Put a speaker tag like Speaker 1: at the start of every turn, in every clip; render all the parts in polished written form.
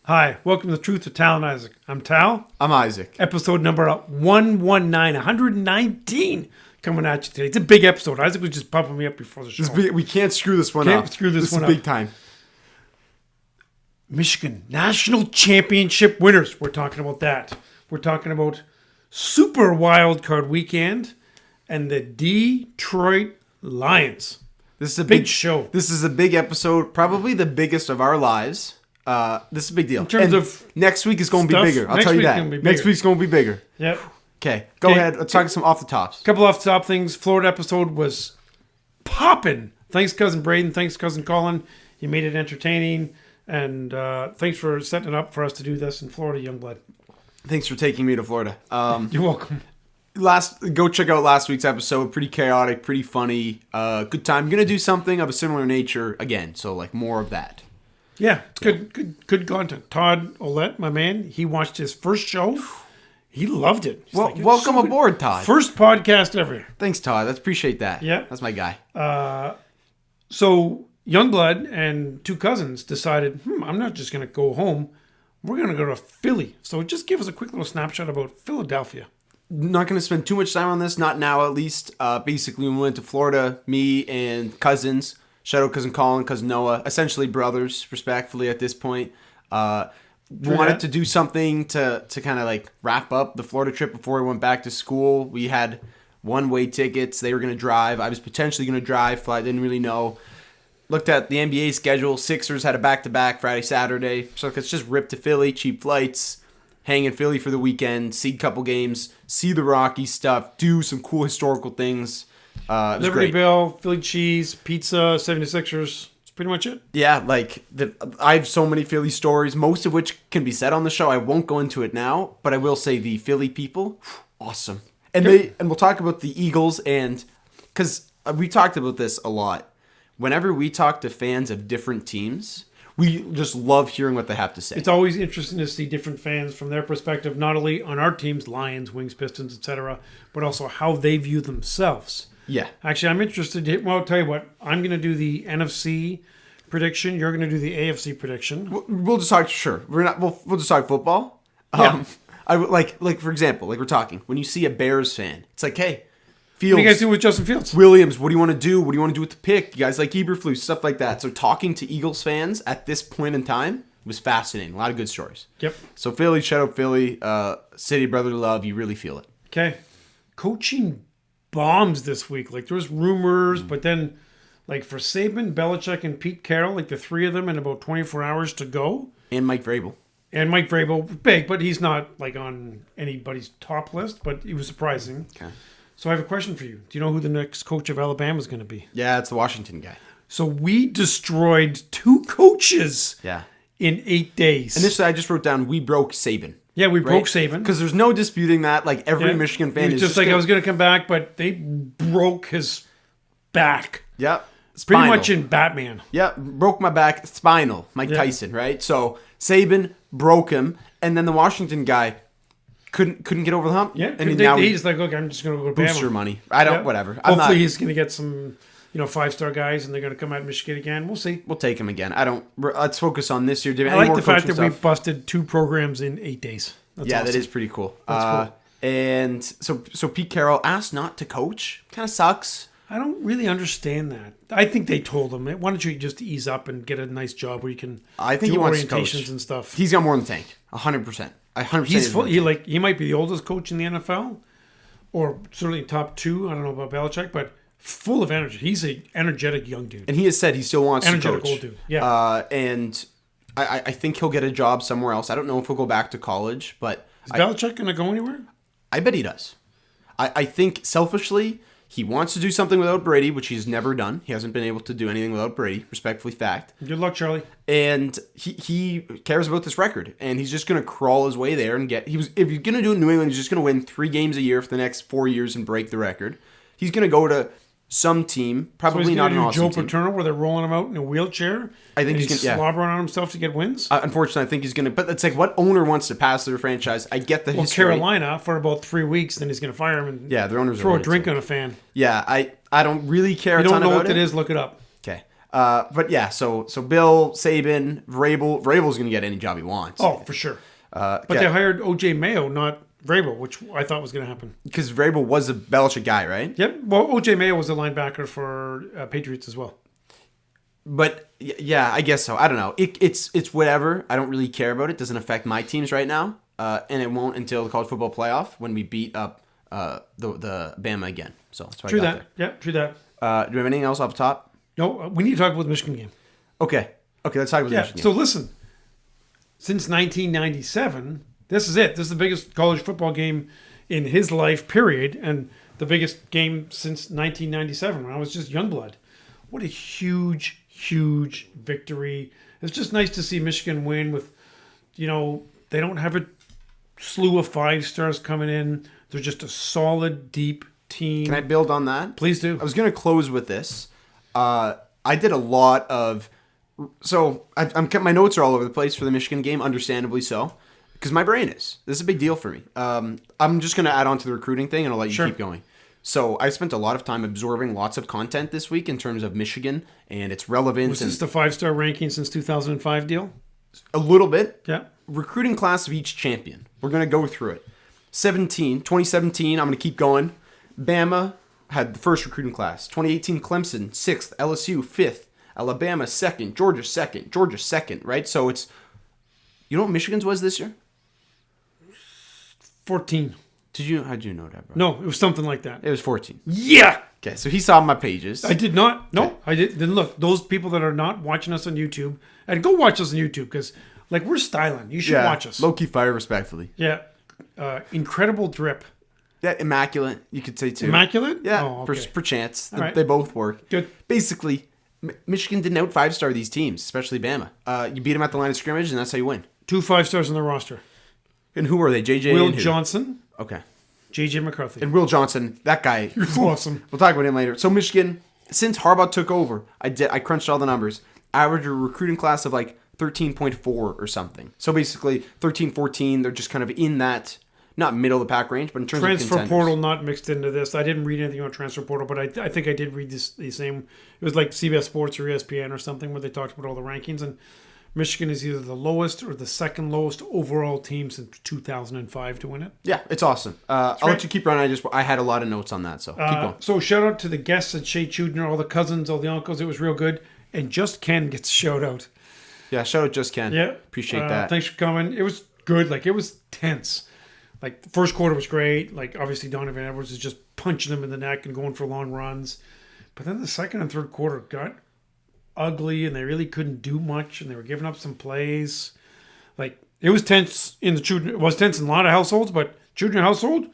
Speaker 1: Hi, welcome to the Truth of Tal and Isaac. I'm Tal.
Speaker 2: I'm Isaac.
Speaker 1: Episode number 119 coming at you today. It's a big episode. Isaac was just pumping me up before the show.
Speaker 2: We can't screw this one up.
Speaker 1: Can't screw this one
Speaker 2: is
Speaker 1: up.
Speaker 2: big time.
Speaker 1: Michigan National Championship winners. We're talking about that. We're talking about Super Wild Card Weekend and the Detroit Lions.
Speaker 2: This is a
Speaker 1: Big show.
Speaker 2: This is a big episode, probably the biggest of our lives. This is a big deal.
Speaker 1: In terms of
Speaker 2: next week is going to be
Speaker 1: stuff,
Speaker 2: bigger. I'll
Speaker 1: next
Speaker 2: tell you
Speaker 1: week's
Speaker 2: that.
Speaker 1: gonna be
Speaker 2: Next
Speaker 1: bigger.
Speaker 2: week's going to be bigger.
Speaker 1: Yep.
Speaker 2: Okay, go ahead. Let's talk some off the tops.
Speaker 1: Couple off the top things. Florida episode was popping. Thanks, cousin Braden. Thanks, cousin Colin. You made it entertaining. And thanks for setting it up for us to do this in Florida, Youngblood.
Speaker 2: Thanks for taking me to Florida.
Speaker 1: You're welcome.
Speaker 2: Go check out last week's episode. Pretty chaotic, pretty funny. Good time. I'm gonna do something of a similar nature again. So like more of that.
Speaker 1: Yeah, it's good content. Todd Olette, my man, he watched his first show. He loved it. He's
Speaker 2: Well,
Speaker 1: like, "It's
Speaker 2: welcome
Speaker 1: so good."
Speaker 2: aboard, Todd.
Speaker 1: First podcast ever.
Speaker 2: Thanks, Todd. Let's appreciate that.
Speaker 1: Yeah.
Speaker 2: That's my guy.
Speaker 1: So Youngblood and two cousins decided, I'm not just going to go home. We're going to go to Philly. So just give us a quick little snapshot about Philadelphia.
Speaker 2: Not going to spend too much time on this, not now at least. Basically, we went to Florida, me and cousins. Shout out cousin Colin, cousin Noah, essentially brothers, respectfully at this point. Wanted to do something to kind of like wrap up the Florida trip before we went back to school. We had one-way tickets. They were going to drive. I was potentially going to drive. Fly, didn't really know. Looked at the NBA schedule. Sixers had a back-to-back Friday, Saturday. So let's just rip to Philly, cheap flights, hang in Philly for the weekend, see a couple games, see the Rocky stuff, do some cool historical things. It was
Speaker 1: Liberty
Speaker 2: great.
Speaker 1: Bell, Philly cheese, pizza, 76ers. That's pretty much it.
Speaker 2: Yeah, I have so many Philly stories, most of which can be said on the show. I won't go into it now, but I will say the Philly people, awesome. And we'll talk about the Eagles, and because we talked about this a lot. Whenever we talk to fans of different teams, we just love hearing what they have to say.
Speaker 1: It's always interesting to see different fans from their perspective, not only on our teams, Lions, Wings, Pistons, etc., but also how they view themselves.
Speaker 2: Yeah.
Speaker 1: Actually, I'm interested. Well, I'll tell you what. I'm going to do the NFC prediction. You're going to do the AFC prediction.
Speaker 2: We'll just talk. Sure, we'll just talk football.
Speaker 1: Yeah.
Speaker 2: I like for example, like we're talking when you see a Bears fan, it's like, hey, Fields,
Speaker 1: What do you guys do with Justin Fields?
Speaker 2: Williams, what do you want to do? What do you want to do with the pick? You guys like Eberflus, stuff like that. So talking to Eagles fans at this point in time was fascinating. A lot of good stories.
Speaker 1: Yep.
Speaker 2: So Philly, shout out Philly, city of brotherly love. You really feel it.
Speaker 1: Okay. Coaching bombs this week. Like there was rumors, but then like for Saban, Belichick, and Pete Carroll, like the three of them in about 24 hours to go.
Speaker 2: And Mike Vrabel.
Speaker 1: And Mike Vrabel, big, but he's not like on anybody's top list, but it was surprising.
Speaker 2: Okay.
Speaker 1: So I have a question for you. Do you know who the next coach of Alabama is going to be?
Speaker 2: Yeah, it's the Washington guy.
Speaker 1: So we destroyed two coaches
Speaker 2: Yeah.
Speaker 1: in 8 days.
Speaker 2: Initially, I just wrote down, we broke Saban.
Speaker 1: Yeah, we
Speaker 2: Right?
Speaker 1: broke Saban.
Speaker 2: Because there's no disputing that. Like every Michigan fan
Speaker 1: He was
Speaker 2: is
Speaker 1: just like,
Speaker 2: gonna,
Speaker 1: I was going to come back, but they broke his back.
Speaker 2: Yep.
Speaker 1: Pretty
Speaker 2: Spinal.
Speaker 1: much in Batman.
Speaker 2: Yep. Broke my back. Spinal. Mike Tyson, right? So Saban broke him. And then the Washington guy couldn't get over the hump.
Speaker 1: Yeah,
Speaker 2: And
Speaker 1: now
Speaker 2: he's
Speaker 1: he's like, look, I'm just going to go to
Speaker 2: booster
Speaker 1: Bama.
Speaker 2: money. I don't,
Speaker 1: Yeah.
Speaker 2: whatever.
Speaker 1: Hopefully he's going to get some, 5-star guys, and they're going to come out of Michigan again. We'll see.
Speaker 2: We'll take him again. Let's focus on this year.
Speaker 1: I like the fact that we busted two programs in 8 days. That's
Speaker 2: Yeah,
Speaker 1: awesome.
Speaker 2: that is pretty cool.
Speaker 1: That's cool.
Speaker 2: And so Pete Carroll asked not to coach. Kind of sucks.
Speaker 1: I don't really understand that. I think they told him, why don't you just ease up and get a nice job where you can
Speaker 2: I think
Speaker 1: do
Speaker 2: he wants to
Speaker 1: orientations
Speaker 2: coach.
Speaker 1: And stuff.
Speaker 2: He's got more in the tank. 100%. 100%.
Speaker 1: He's full, he might be the oldest coach in the NFL, or certainly top two. I don't know about Belichick, but full of energy. He's an energetic young dude.
Speaker 2: And he has said he still wants
Speaker 1: Energetic
Speaker 2: to coach.
Speaker 1: old dude, yeah.
Speaker 2: And I think he'll get a job somewhere else. I don't know if he'll go back to college, but
Speaker 1: Is Belichick going to go anywhere?
Speaker 2: I bet he does. I think selfishly, he wants to do something without Brady, which he's never done. He hasn't been able to do anything without Brady, respectfully fact.
Speaker 1: Good luck, Charlie.
Speaker 2: And he cares about this record, and he's just going to crawl his way there and get. If he's going to do it in New England, he's just going to win 3 games a year for the next 4 years and break the record. He's going to go to some team, probably not an awesome
Speaker 1: Joe
Speaker 2: team.
Speaker 1: Paterno, where they're rolling him out in a wheelchair.
Speaker 2: I think
Speaker 1: and
Speaker 2: he's gonna,
Speaker 1: slobbering on himself to get wins.
Speaker 2: Unfortunately, I think he's going to. But it's like, what owner wants to pass their franchise? I get the history.
Speaker 1: Carolina for about 3 weeks, then he's going to fire him and
Speaker 2: Yeah, their owners
Speaker 1: throw
Speaker 2: are
Speaker 1: a drink on a fan.
Speaker 2: Yeah, I don't really care.
Speaker 1: You
Speaker 2: a ton
Speaker 1: don't know
Speaker 2: about
Speaker 1: what it is? Look it up.
Speaker 2: Okay. But yeah, so Bill, Saban, Vrabel's going to get any job he wants.
Speaker 1: Oh, for sure. But they hired O.J. Mayo, not Vrabel, which I thought was going to happen.
Speaker 2: Because Vrabel was a Belichick guy, right?
Speaker 1: Yep. Well, O.J. Mayo was a linebacker for Patriots as well.
Speaker 2: But yeah, I guess so. I don't know. It's whatever. I don't really care about it. Doesn't affect my teams right now, and it won't until the college football playoff when we beat up the Bama again. So that's why
Speaker 1: True
Speaker 2: I got
Speaker 1: that. Yeah, true that.
Speaker 2: there. Do you have anything else off the top?
Speaker 1: No, we need to talk about the Michigan game.
Speaker 2: Okay, let's talk about the Michigan
Speaker 1: So
Speaker 2: game.
Speaker 1: listen, since 1997, this is it. This is the biggest college football game in his life, period, and the biggest game since 1997 when I was just young blood. What a huge victory. It's just nice to see Michigan win with, they don't have a slew of 5 stars coming in. They're just a solid, deep team.
Speaker 2: Can I build on that?
Speaker 1: Please do.
Speaker 2: I was going to close with this. I did a lot of... So my notes are all over the place for the Michigan game, understandably so, because my brain is. This is a big deal for me. I'm just going to add on to the recruiting thing, and I'll let you keep going. So I spent a lot of time absorbing lots of content this week in terms of Michigan and its relevance.
Speaker 1: Was this the 5-star ranking since 2005 deal?
Speaker 2: A little bit.
Speaker 1: Yeah.
Speaker 2: Recruiting class of each champion. We're going to go through it. 2017, I'm going to keep going. Bama had the first recruiting class. 2018, Clemson, 6th. LSU, 5th. Alabama, 2nd. Georgia, 2nd. Georgia, 2nd, right? So it's... You know what Michigan's was this year?
Speaker 1: 14.
Speaker 2: How'd you know that, bro?
Speaker 1: No, it was something like that.
Speaker 2: It was 14.
Speaker 1: Yeah!
Speaker 2: Okay, so he saw my pages.
Speaker 1: I did not. No, I did. Then look, those people that are not watching us on YouTube, and go watch us on YouTube because, we're styling. You should watch us.
Speaker 2: Low-key fire, respectfully.
Speaker 1: Yeah. Incredible drip.
Speaker 2: Yeah, immaculate, you could say too.
Speaker 1: Immaculate?
Speaker 2: Yeah,
Speaker 1: Oh, okay.
Speaker 2: perchance.
Speaker 1: Right.
Speaker 2: They both work.
Speaker 1: Good.
Speaker 2: Basically, Michigan didn't out 5-star these teams, especially Bama. You beat them at the line of scrimmage, and that's how you win.
Speaker 1: 2 5-stars on the roster.
Speaker 2: And who are they? JJ
Speaker 1: Will
Speaker 2: and who?
Speaker 1: Johnson.
Speaker 2: Okay.
Speaker 1: JJ McCarthy.
Speaker 2: And Will Johnson, that guy.
Speaker 1: He was awesome.
Speaker 2: We'll talk about him later. So Michigan, since Harbaugh took over, I crunched all the numbers. Average a recruiting class of 13.4 or something. So basically 13, 14, they're just kind of in that, not middle of the pack range, but in terms of
Speaker 1: Transfer portal not mixed into this. I didn't read anything on transfer portal, but I think I did read the same. It was like CBS Sports or ESPN or something where they talked about all the rankings, and Michigan is either the lowest or the second lowest overall team since 2005 to win it.
Speaker 2: Yeah, it's awesome. I'll let you keep running. I had a lot of notes on that, so keep going.
Speaker 1: So shout out to the guests at Shea Chudner, all the cousins, all the uncles. It was real good. And Just Ken gets a shout out.
Speaker 2: Yeah, shout out Just Ken.
Speaker 1: Yeah.
Speaker 2: Appreciate that.
Speaker 1: Thanks for coming. It was good. It was tense. The first quarter was great. Obviously Donovan Edwards is just punching them in the neck and going for long runs. But then the second and third quarter got ugly and they really couldn't do much and they were giving up some plays. It was tense in the Chudner. It was tense in a lot of households, but Chudner household,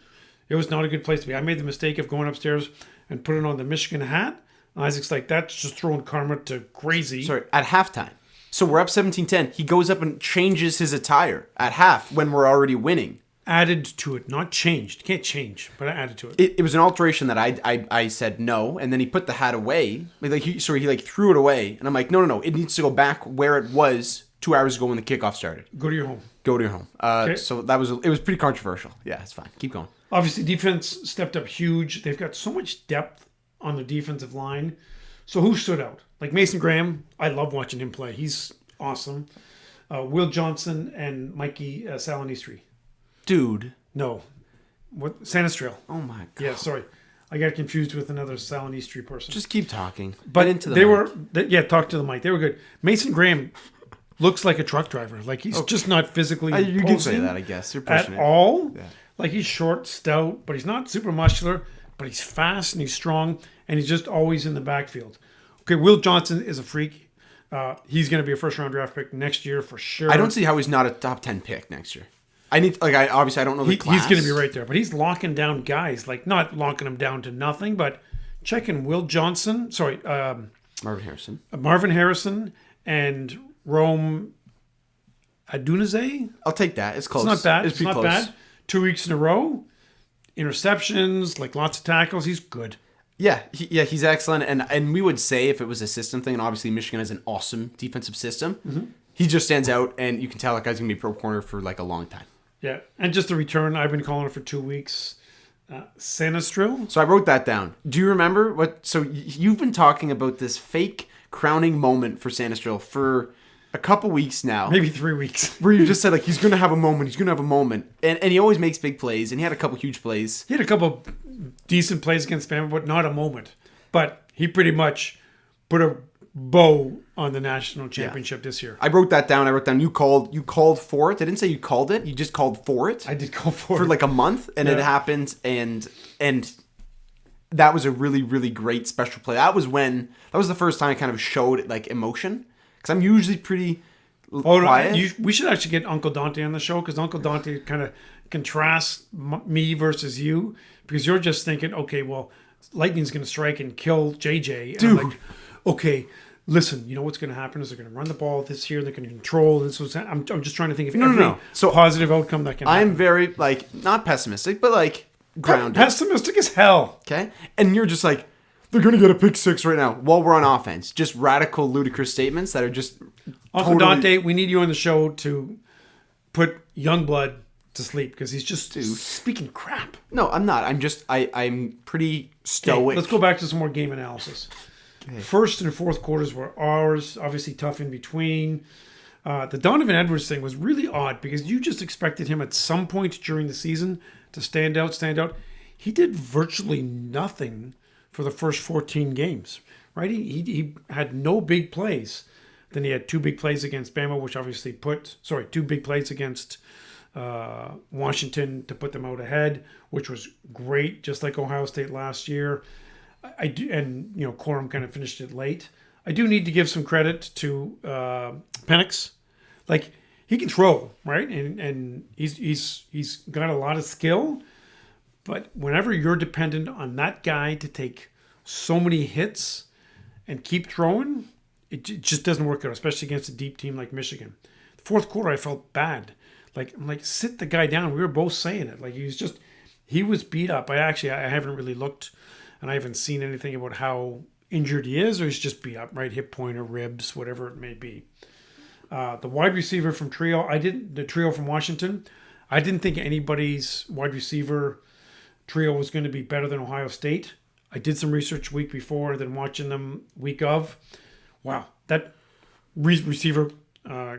Speaker 1: it was not a good place to be. I made the mistake of going upstairs and putting on the Michigan hat. Isaac's that's just throwing karma to crazy.
Speaker 2: Sorry, at halftime. So we're up 17-10. He goes up and changes his attire at half when we're already winning.
Speaker 1: Added to it, not changed. Can't change, but I added to it.
Speaker 2: It was an alteration that I said no, and then he put the hat away. He threw it away, and I'm like, no, it needs to go back where it was 2 hours ago when the kickoff started.
Speaker 1: Go to your home.
Speaker 2: Go to your home.
Speaker 1: Okay.
Speaker 2: So it was pretty controversial. Yeah, it's fine. Keep going.
Speaker 1: Obviously, defense stepped up huge. They've got so much depth on the defensive line. So who stood out? Mason Graham, I love watching him play. He's awesome. Will Johnson and Mikey Salinistri.
Speaker 2: Dude.
Speaker 1: No. What? Sanistrell.
Speaker 2: Oh my god.
Speaker 1: Yeah, sorry. I got confused with another Salinistri person.
Speaker 2: Just keep talking.
Speaker 1: But
Speaker 2: into the
Speaker 1: they
Speaker 2: mic.
Speaker 1: were, talk to the mic. They were good. Mason Graham looks like a truck driver. He's just not physically
Speaker 2: you can say that, I guess. You're pushing
Speaker 1: at
Speaker 2: it.
Speaker 1: all.
Speaker 2: Yeah.
Speaker 1: He's short, stout, but he's not super muscular, but he's fast and he's strong, and he's just always in the backfield. Okay, Will Johnson is a freak. He's going to be a first-round draft pick next year for sure.
Speaker 2: I don't see how he's not a top 10 pick next year. I obviously I don't know the class.
Speaker 1: He's going to be right there, but he's locking down guys, not locking them down to nothing, but checking Will Johnson, Marvin Harrison, and Rome Adunze.
Speaker 2: I'll take that. It's close.
Speaker 1: It's not bad.
Speaker 2: It's pretty close.
Speaker 1: Bad. 2 weeks in a row, interceptions, lots of tackles. He's good.
Speaker 2: Yeah, he's excellent, and we would say if it was a system thing, and obviously Michigan has an awesome defensive system, he just stands out, and you can tell that guy's going to be a pro corner for a long time.
Speaker 1: Yeah, and just the return, I've been calling it for 2 weeks. Sanistril.
Speaker 2: So I wrote that down. Do you remember what? So you've been talking about this fake crowning moment for Sanistril for a couple weeks now.
Speaker 1: Maybe 3 weeks.
Speaker 2: Where you just said, like, he's going to have a moment. He's going to have a moment. And he always makes big plays. And he had a couple huge plays.
Speaker 1: He had a couple decent plays against Bama, but not a moment. But he pretty much put a bow on the national championship this year.
Speaker 2: I wrote that down. I wrote down you called for it. I didn't say you called it. You just called for it.
Speaker 1: I did call for it.
Speaker 2: For like a month. And it happened. And that was a really, really great special play. That was the first time I kind of showed, like, emotion. Because I'm usually pretty quiet.
Speaker 1: No, we should actually get Uncle Dante on the show because Uncle Dante kind of contrasts me versus you because you're just thinking, okay, well, Lightning's going to strike and kill JJ. And
Speaker 2: Dude.
Speaker 1: I'm like, okay, listen, you know what's going to happen is they're going to run the ball this year. They're going to control this. I'm just trying to think of every positive outcome that can happen.
Speaker 2: I'm very, like, not pessimistic, but, like, grounded.
Speaker 1: Pessimistic as hell.
Speaker 2: Okay? And you're just like, they're going to get a pick six right now while we're on offense. Just radical, ludicrous statements that are just
Speaker 1: Uncle Dante, we need you on the show to put Youngblood to sleep because he's just speaking crap.
Speaker 2: No, I'm not. I'm pretty stoic.
Speaker 1: Okay, let's go back to some more game analysis. Okay. First and fourth quarters were ours. Obviously tough in between. The Donovan Edwards thing was really odd because you just expected him at some point during the season to stand out. He did virtually nothing for the first 14 games, right? He had no big plays. Then he had 2 big plays against Bama, which obviously 2 big plays against Washington to put them out ahead, which was great, just like Ohio State last year. Corum kind of finished it late. I do need to give some credit to Penix. Like, he can throw, right? And he's got a lot of skill. But whenever you're dependent on that guy to take so many hits and keep throwing, it just doesn't work out, especially against a deep team like Michigan. The fourth quarter, I felt bad. I'm like, sit the guy down. We were both saying it. Like, he was beat up. I haven't really looked, and I haven't seen anything about how injured he is, or he's just beat up, right? Hip pointer, ribs, whatever it may be. The wide receiver from the trio from Washington, I didn't think anybody's wide receiver trio was going to be better than Ohio State. I did some research week before, then watching them week of. Wow, that receiver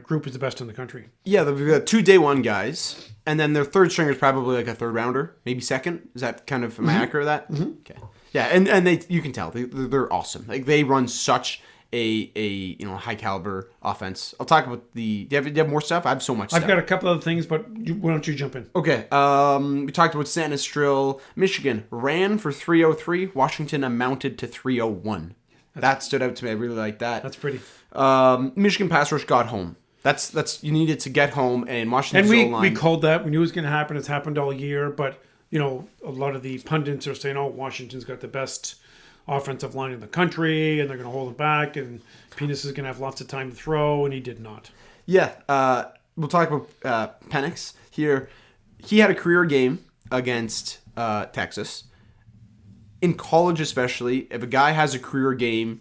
Speaker 1: group is the best in the country.
Speaker 2: Yeah, we've got 2 day one guys, and then their third stringer is probably like a third rounder, maybe second. Is that kind of, am I accurate with that? Mm-hmm. Okay. Yeah, and they, you can tell they're awesome. Like, they run such a high caliber offense. I'll talk about do you have more stuff? I have so much stuff.
Speaker 1: I've got a couple other things, but why don't you jump in?
Speaker 2: Okay. We talked about Sanistril. Michigan ran for 303. Washington amounted to 301. That stood out to me. I really like that.
Speaker 1: That's pretty.
Speaker 2: Michigan pass rush got home. That's you needed to get home, and Washington's
Speaker 1: and we called that. We knew it was going to happen. It's happened all year, but a lot of the pundits are saying, "Oh, Washington's got the best offensive line in the country, and they're going to hold it back, and Penis is going to have lots of time to throw," and he did not.
Speaker 2: Yeah, we'll talk about Penix here. He had a career game against Texas. In college especially, if a guy has a career game,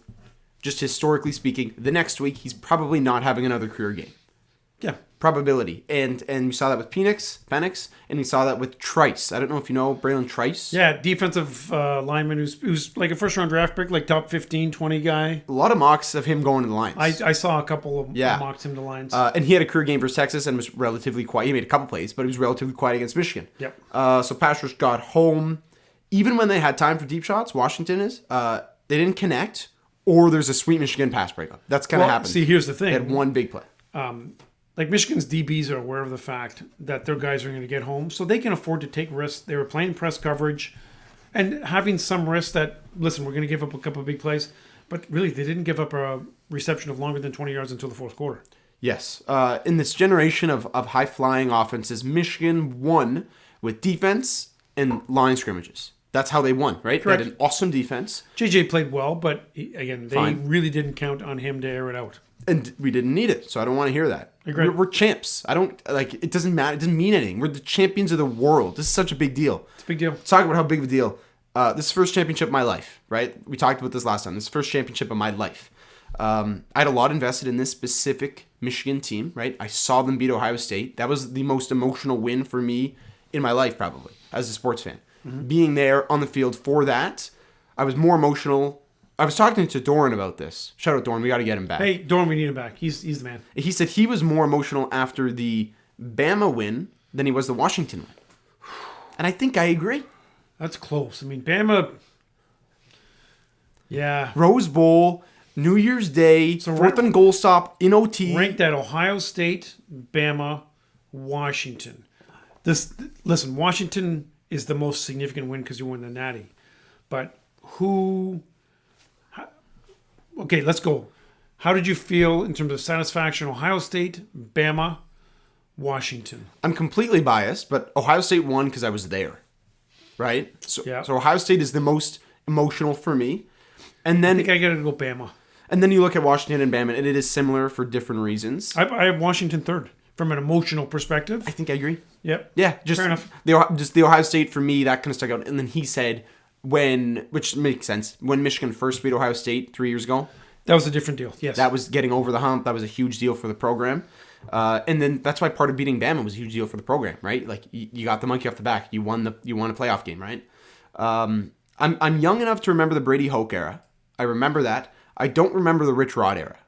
Speaker 2: just historically speaking, the next week he's probably not having another career game.
Speaker 1: Yeah.
Speaker 2: Probability. And we saw that with Penix, and we saw that with Trice. I don't know if you know Braylon Trice.
Speaker 1: Yeah, defensive lineman who's like a first-round draft pick, like top 15, 20 guy.
Speaker 2: A lot of mocks of him going to the Lions.
Speaker 1: I saw a couple of mocks him to the Lions.
Speaker 2: And he had a career game versus Texas and was relatively quiet. He made a couple plays, but he was relatively quiet against Michigan.
Speaker 1: Yep.
Speaker 2: So pass rush got home. Even when they had time for deep shots, Washington they didn't connect, or there's a sweet Michigan pass breakup. That's kind of happened.
Speaker 1: See, here's the thing.
Speaker 2: They had one big play.
Speaker 1: Like, Michigan's DBs are aware of the fact that their guys are going to get home, so they can afford to take risks. They were playing press coverage and having some risks that, listen, we're going to give up a couple of big plays, but really they didn't give up a reception of longer than 20 yards until the fourth quarter.
Speaker 2: Yes. In this generation of high-flying offenses, Michigan won with defense and line scrimmages. That's how they won, right?
Speaker 1: Correct.
Speaker 2: They had an awesome defense.
Speaker 1: JJ played well, but they really didn't count on him to air it out.
Speaker 2: And we didn't need it, so I don't want to hear that.
Speaker 1: Agreed.
Speaker 2: We're champs. It doesn't matter. It doesn't mean anything. We're the champions of the world. This is such a big deal.
Speaker 1: It's a big deal.
Speaker 2: Let's talk about how big of a deal. This is the first championship of my life, right? We talked about this last time. This is the first championship of my life. I had a lot invested in this specific Michigan team, right? I saw them beat Ohio State. That was the most emotional win for me in my life, probably, as a sports fan. Mm-hmm. Being there on the field for that, I was more emotional I was talking to Doran about this. Shout out Doran. We got to get him back.
Speaker 1: Hey, Dorn, we need him back. He's the man.
Speaker 2: He said he was more emotional after the Bama win than he was the Washington win. And I think I agree.
Speaker 1: That's close. I mean, Bama. Yeah.
Speaker 2: Rose Bowl, New Year's Day,
Speaker 1: So
Speaker 2: fourth and goal stop in OT.
Speaker 1: Ranked at Ohio State, Bama, Washington. Listen, Washington is the most significant win because you won the Natty. But okay, let's go. How did you feel in terms of satisfaction? Ohio State, Bama, Washington.
Speaker 2: I'm completely biased, but Ohio State won because I was there. Right? So Ohio State is the most emotional for me. And then
Speaker 1: I think I got to go Bama.
Speaker 2: And then you look at Washington and Bama, and it is similar for different reasons.
Speaker 1: I have Washington third from an emotional perspective.
Speaker 2: I think I agree.
Speaker 1: Yep.
Speaker 2: Yeah,
Speaker 1: fair enough.
Speaker 2: The Ohio State for me, that kind of stuck out. And then he said which makes sense, when Michigan first beat Ohio State 3 years ago.
Speaker 1: That was a different deal. Yes.
Speaker 2: That was getting over the hump. That was a huge deal for the program. And then that's why part of beating Bama was a huge deal for the program, right? Like you got the monkey off the back. You won a playoff game, right? I'm young enough to remember the Brady Hoke era. I remember that. I don't remember the Rich Rod era.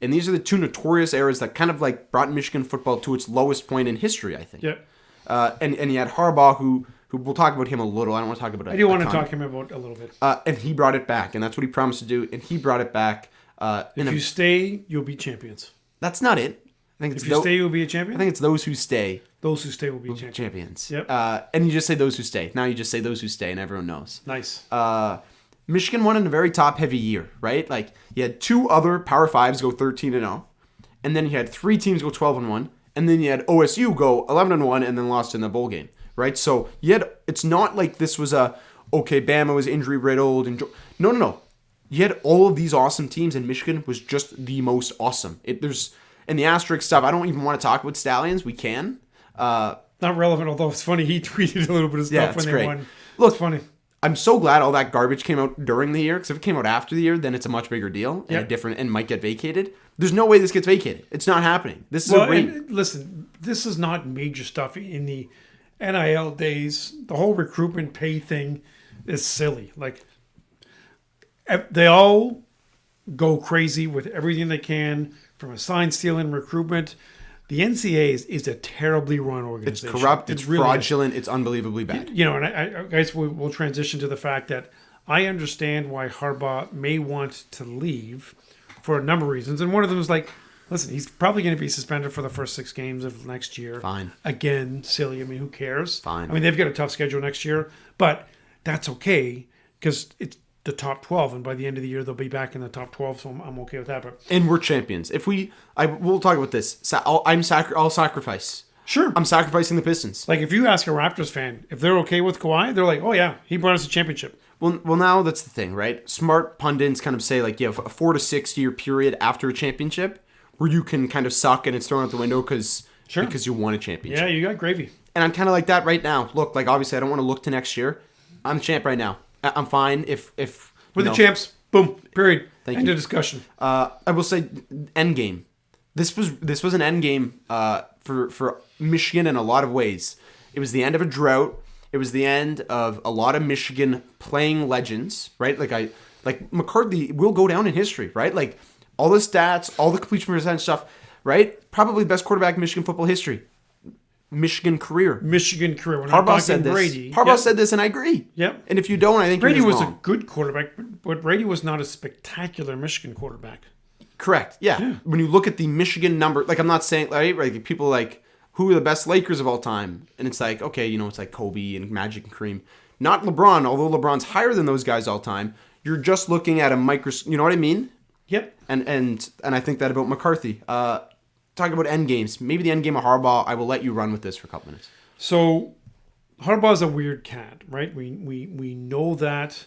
Speaker 2: And these are the two notorious eras that kind of like brought Michigan football to its lowest point in history, I think.
Speaker 1: Yep.
Speaker 2: And you had Harbaugh, who we'll talk about him a little. I don't want to talk about it.
Speaker 1: I do want to talk him about a little bit.
Speaker 2: And he brought it back, and that's what he promised to do. And he brought it back.
Speaker 1: If you stay, you'll be champions.
Speaker 2: That's not it. I think
Speaker 1: if you stay, you'll be a champion.
Speaker 2: I think it's those who stay.
Speaker 1: Those who stay will be champions.
Speaker 2: Yep.
Speaker 1: Yep.
Speaker 2: And you just say those who stay. Now you just say those who stay, and everyone knows.
Speaker 1: Nice.
Speaker 2: Michigan won in a very top-heavy year, right? Like you had two other Power Fives go 13-0, and then you had three teams go 12-1, and then you had OSU go 11-1, and then lost in the bowl game, right? So it's not like this was Bama was injury riddled and no. You had all of these awesome teams, and Michigan was just the most awesome. And the asterisk stuff, I don't even want to talk about Stallions. We can.
Speaker 1: Not relevant, although it's funny. He tweeted a little bit of stuff when they won.
Speaker 2: Look,
Speaker 1: it's funny.
Speaker 2: I'm so glad all that garbage came out during the year, because if it came out after the year, then it's a much bigger deal and might get vacated. There's no way this gets vacated. It's not happening. This is a ring.
Speaker 1: Listen, this is not major stuff in the NIL days. The whole recruitment pay thing is silly. Like, they all go crazy with everything they can, from a sign stealing, recruitment. The NCAA is a terribly run organization.
Speaker 2: It's corrupt. It's really fraudulent. It's unbelievably bad.
Speaker 1: And I guess we'll transition to the fact that I understand why Harbaugh may want to leave for a number of reasons. And one of them is like, listen, he's probably going to be suspended for the first 6 games of next year.
Speaker 2: Fine.
Speaker 1: Again, silly. I mean, who cares?
Speaker 2: Fine.
Speaker 1: I mean, they've got a tough schedule next year, but that's okay because it's the top 12, and by the end of the year they'll be back in the top 12, so I'm okay with that.
Speaker 2: And we're champions. We'll talk about this. I'll sacrifice.
Speaker 1: Sure.
Speaker 2: I'm sacrificing the Pistons.
Speaker 1: Like, if you ask a Raptors fan if they're okay with Kawhi, they're like, oh yeah, he brought us a championship.
Speaker 2: Well, now that's the thing, right? Smart pundits kind of say, like, you have a 4 to 6 year period after a championship where you can kind of suck and it's thrown out the window because you won a championship.
Speaker 1: Yeah, you got gravy.
Speaker 2: And I'm kind of like that right now. Look, like, obviously I don't want to look to next year. I'm the champ right now. I'm fine if
Speaker 1: we're the champs. Boom. Period.
Speaker 2: Thank
Speaker 1: End
Speaker 2: you.
Speaker 1: of discussion.
Speaker 2: I will say, end game. This was an end game for Michigan in a lot of ways. It was the end of a drought. It was the end of a lot of Michigan playing legends, right? Like McCarthy will go down in history, right? Like all the stats, all the completion percentage stuff, right? Probably the best quarterback in Michigan football history. Michigan career.
Speaker 1: We're not
Speaker 2: Harbaugh said this.
Speaker 1: Brady.
Speaker 2: Harbaugh said this, and I agree.
Speaker 1: Yep.
Speaker 2: And if you don't, I think
Speaker 1: Brady
Speaker 2: you're
Speaker 1: was
Speaker 2: wrong.
Speaker 1: a good quarterback, but Brady was not a spectacular Michigan quarterback.
Speaker 2: Correct. Yeah. When you look at the Michigan number, like, I'm not saying, right? Like, people like, who are the best Lakers of all time? And it's like, okay, it's like Kobe and Magic and Kareem. Not LeBron, although LeBron's higher than those guys all time. You're just looking at a microscope. You know what I mean?
Speaker 1: Yep.
Speaker 2: And I think that about McCarthy. Talk about end games. Maybe the end game of Harbaugh. I will let you run with this for a couple minutes.
Speaker 1: So, Harbaugh's a weird cat, right? We know that,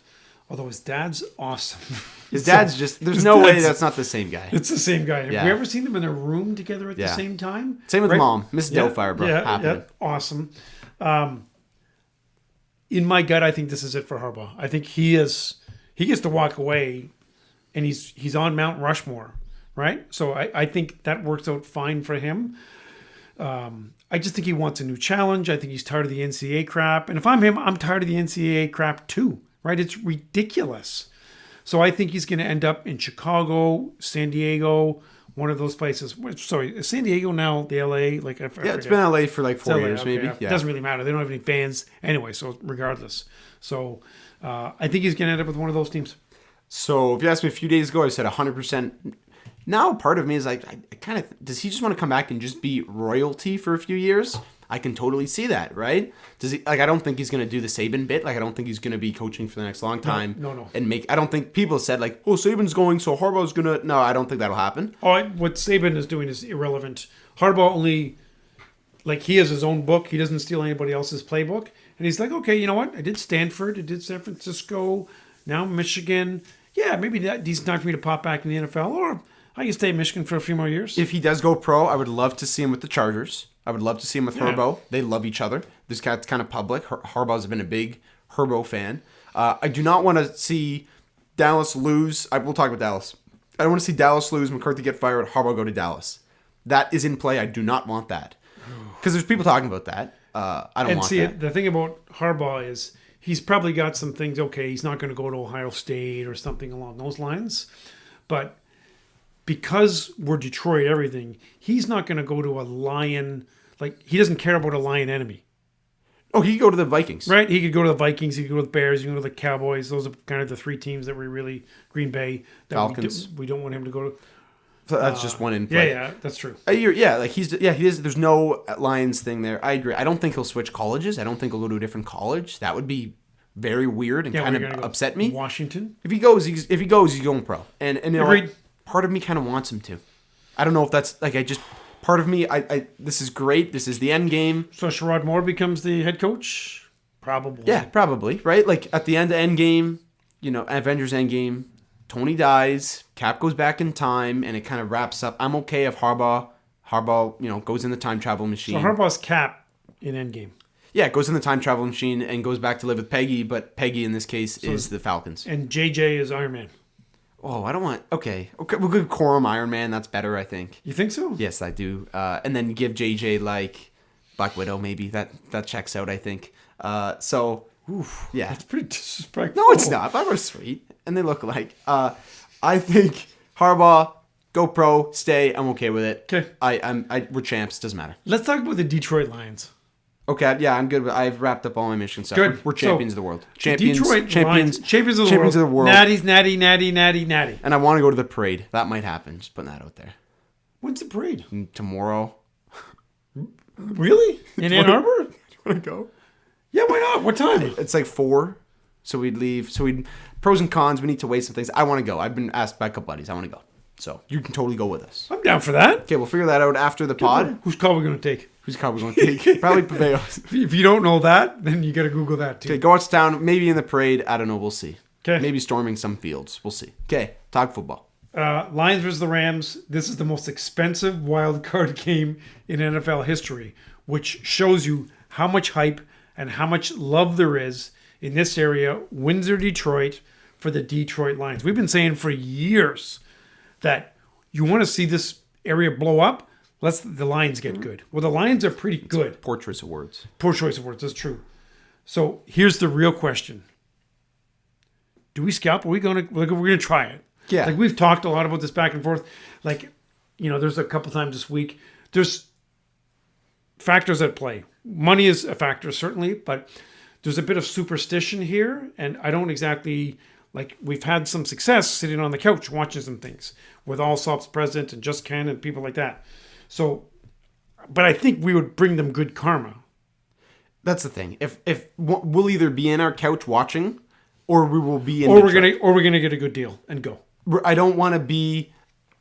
Speaker 1: although his dad's awesome.
Speaker 2: His dad's just, there's no way that's not the same guy.
Speaker 1: It's the same guy.
Speaker 2: Yeah.
Speaker 1: Have we ever seen them in a room together at the same time?
Speaker 2: Same with mom. Mrs. Delphire, bro.
Speaker 1: Yeah, awesome. In my gut, I think this is it for Harbaugh. I think he gets to walk away, and he's on Mount Rushmore, right? So I think that works out fine for him. I just think he wants a new challenge. I think he's tired of the NCAA crap. And if I'm him, I'm tired of the NCAA crap too, right? It's ridiculous. So I think he's going to end up in Chicago, San Diego, one of those places. Sorry, is San Diego now the LA? Like I
Speaker 2: Yeah, it's been LA for like 4 years,
Speaker 1: okay.
Speaker 2: maybe.
Speaker 1: It
Speaker 2: Yeah.
Speaker 1: doesn't really matter. They don't have any fans anyway, so regardless. So I think he's going to end up with one of those teams.
Speaker 2: So if you asked me a few days ago, I said 100%. Now part of me is like, I kind of, does he just want to come back and just be royalty for a few years? I can totally see that, right? Does he, like, I don't think he's going to do the Saban bit. Like, I don't think he's going to be coaching for the next long time.
Speaker 1: No.
Speaker 2: And I don't think people said like, oh, Saban's going, so Harbaugh's going to, no, I don't think that'll happen.
Speaker 1: What Saban is doing is irrelevant. Harbaugh only, like, he has his own book. He doesn't steal anybody else's playbook. And he's like, okay, you know what? I did Stanford. I did San Francisco. Now Michigan. Yeah, maybe that's time for me to pop back in the NFL. Or I can stay in Michigan for a few more years.
Speaker 2: If he does go pro, I would love to see him with the Chargers. I would love to see him with Harbaugh. They love each other. This guy's kind of public. Harbaugh's been a big Harbaugh fan. I do not want to see Dallas lose. We'll talk about Dallas. I don't want to see Dallas lose, McCarthy get fired, Harbaugh go to Dallas. That is in play. I do not want that. Because there's people talking about that. I don't want that.
Speaker 1: The thing about Harbaugh is he's probably got some things. Okay, he's not going to go to Ohio State or something along those lines. But because we're Detroit everything, he's not going to go to a Lion. Like, he doesn't care about a Lion enemy.
Speaker 2: Oh, he could go to the Vikings.
Speaker 1: Right? He could go to the Vikings. He could go to the Bears. He could go to the Cowboys. Those are kind of the three teams that we really, Green Bay, that
Speaker 2: Falcons.
Speaker 1: we don't want him to go to.
Speaker 2: So that's just one in play.
Speaker 1: Yeah, that's true.
Speaker 2: He is. There's no Lions thing there. I agree. I don't think he'll switch colleges. I don't think he'll go to a different college. That would be very weird and kind of upset me.
Speaker 1: Washington.
Speaker 2: If he goes, he's going pro. And you know,
Speaker 1: Agreed.
Speaker 2: Part of me kind of wants him to. I don't know if that's like part of me. This is great. This is the end game.
Speaker 1: So Sherrod Moore becomes the head coach? Probably.
Speaker 2: Yeah, probably. Right? Like at the end of Endgame, you know, Avengers Endgame, Tony dies, Cap goes back in time, and it kind of wraps up. I'm okay if Harbaugh, you know, goes in the time travel machine.
Speaker 1: So Harbaugh's Cap in Endgame.
Speaker 2: Yeah, goes in the time travel machine and goes back to live with Peggy, but Peggy in this case is the Falcons.
Speaker 1: And JJ is Iron Man.
Speaker 2: Oh, I don't want... Okay, we'll go Corum Iron Man. That's better, I think.
Speaker 1: You think so?
Speaker 2: Yes, I do. And then give JJ, like, Black Widow, maybe. That checks out, I think.
Speaker 1: Oof,
Speaker 2: yeah.
Speaker 1: That's pretty disrespectful.
Speaker 2: No, it's not. Black Widow's sweet. And they look alike. I think Harbaugh, go pro, stay. I'm okay with it.
Speaker 1: Okay.
Speaker 2: We're champs. Doesn't matter.
Speaker 1: Let's talk about the Detroit Lions.
Speaker 2: Okay, yeah, I'm good. I've wrapped up all my Michigan stuff.
Speaker 1: Good.
Speaker 2: We're champions of the world.
Speaker 1: Champions of the world. Natty's, Natty.
Speaker 2: And I want to go to the parade. That might happen. Just putting that out there.
Speaker 1: When's the parade?
Speaker 2: Tomorrow.
Speaker 1: Really? In Ann Arbor?
Speaker 2: You want to go?
Speaker 1: Yeah, why not? What time?
Speaker 2: It's like 4. So we'd leave. Pros and cons. We need to weigh some things. I want to go. I've been asked by a couple buddies. I want to go. So you can totally go with us.
Speaker 1: I'm down for that.
Speaker 2: Okay, we'll figure that out after the pod.
Speaker 1: Whose call are we going to take?
Speaker 2: Whose car we're going to take? Probably Paveo's.
Speaker 1: If you don't know that, then you got to Google that too.
Speaker 2: Okay, go out to town. Maybe in the parade. I don't know. We'll see.
Speaker 1: Okay.
Speaker 2: Maybe storming some fields. We'll see. Okay, talk football.
Speaker 1: Lions versus the Rams. This is the most expensive wild card game in NFL history, which shows you how much hype and how much love there is in this area, Windsor, Detroit, for the Detroit Lions. We've been saying for years that you want to see this area blow up, let the Lions get good. Well, the Lions are pretty good.
Speaker 2: Poor choice of words.
Speaker 1: Poor choice of words, that's true. So here's the real question. Do we scalp? We're gonna try it.
Speaker 2: Yeah.
Speaker 1: Like, we've talked a lot about this back and forth. Like, you know, there's a couple times this week. There's factors at play. Money is a factor, certainly, but there's a bit of superstition here, and I don't exactly... Like, we've had some success sitting on the couch watching some things with Allsop's present and Just Ken and people like that. So, but I think we would bring them good karma.
Speaker 2: That's the thing. If we'll either be in our couch watching, or we will be in.
Speaker 1: Or we're gonna get a good deal and go.
Speaker 2: I don't want to be.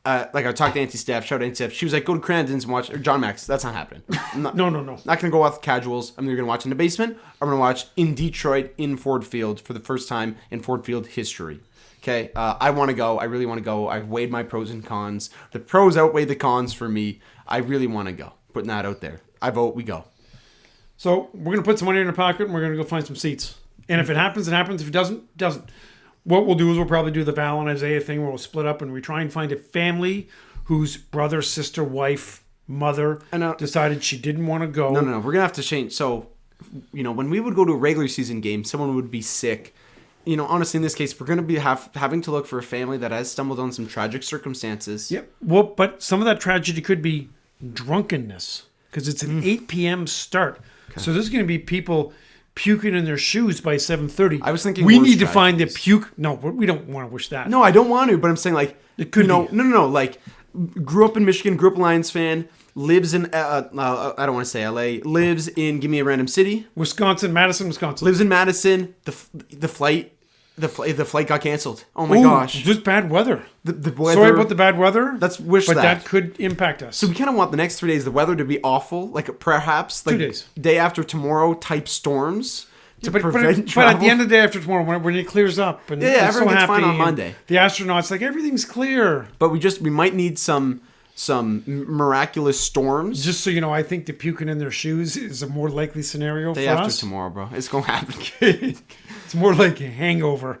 Speaker 2: Like I talked to Auntie Steph, shout out Auntie Steph. She was like, go to Crandon's and watch, or John Max. That's not happening.
Speaker 1: No.
Speaker 2: Not going to go with casuals. I'm either going to watch in the basement, or I'm going to watch in Detroit, in Ford Field, for the first time in Ford Field history. Okay, I want to go. I really want to go. I've weighed my pros and cons. The pros outweigh the cons for me. I really want to go. Putting that out there. I vote we go.
Speaker 1: So we're going to put some money in our pocket, and we're going to go find some seats. And if it happens, it happens. If it doesn't, it doesn't. What we'll do is we'll probably do the Val and Isaiah thing where we'll split up and we try and find a family whose brother, sister, wife, mother decided she didn't want to go.
Speaker 2: No. We're going to have to change. So, you know, when we would go to a regular season game, someone would be sick honestly, in this case, we're going to be having to look for a family that has stumbled on some tragic circumstances.
Speaker 1: Yep. Well, but some of that tragedy could be drunkenness because it's an 8 p.m. start. Okay. So there's going to be people puking in their shoes by 7:30.
Speaker 2: I was thinking
Speaker 1: we need to find the puke. No, we don't want to wish that.
Speaker 2: No, I don't want to. But I'm saying
Speaker 1: it could.
Speaker 2: No. Like, grew up in Michigan, grew up a Lions fan. Lives in, I don't want to say LA, lives in, give me a random city.
Speaker 1: Madison, Wisconsin.
Speaker 2: Lives in Madison. The flight got canceled. Oh my gosh.
Speaker 1: Just bad weather.
Speaker 2: The weather.
Speaker 1: Sorry about the bad weather.
Speaker 2: Let's wish
Speaker 1: but that could impact us.
Speaker 2: So we kind of want the next 3 days, the weather to be awful, like perhaps
Speaker 1: 2 days.
Speaker 2: Day after tomorrow type storms.
Speaker 1: But at the end of the day after tomorrow, when it clears up, and
Speaker 2: everyone gets fine on Monday.
Speaker 1: The astronauts everything's clear.
Speaker 2: But we might need some miraculous storms.
Speaker 1: Just so you know, I think the puking in their shoes is a more likely scenario
Speaker 2: Day
Speaker 1: for us.
Speaker 2: Day after tomorrow, bro. It's going to happen.
Speaker 1: It's more like a hangover.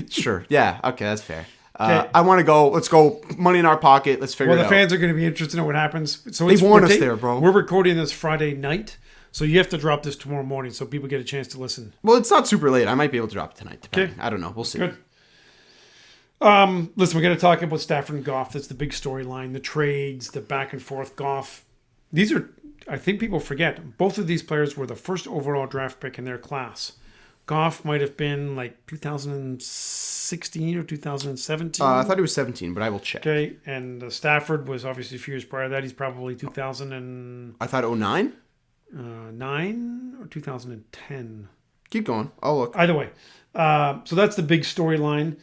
Speaker 2: Sure. Yeah. Okay, that's fair. Okay. I want to go. Let's go. Money in our pocket. Let's figure it out.
Speaker 1: Well, the fans are going to be interested in what happens. So
Speaker 2: they warned us there, bro.
Speaker 1: We're recording this Friday night. So you have to drop this tomorrow morning so people get a chance to listen.
Speaker 2: Well, it's not super late. I might be able to drop it tonight. Depending. Okay. I don't know. We'll see.
Speaker 1: Good. Listen, we're going to talk about Stafford and Goff. That's the big storyline. The trades, the back and forth Goff. These are, I think people forget, both of these players were the first overall draft pick in their class. Goff might have been 2016 or 2017.
Speaker 2: I thought he was 17, but I will check.
Speaker 1: Okay, and Stafford was obviously a few years prior to that. He's probably 2000 and...
Speaker 2: I thought 09?
Speaker 1: 9 or 2010.
Speaker 2: Keep going. I'll look.
Speaker 1: Either way. So that's the big storyline.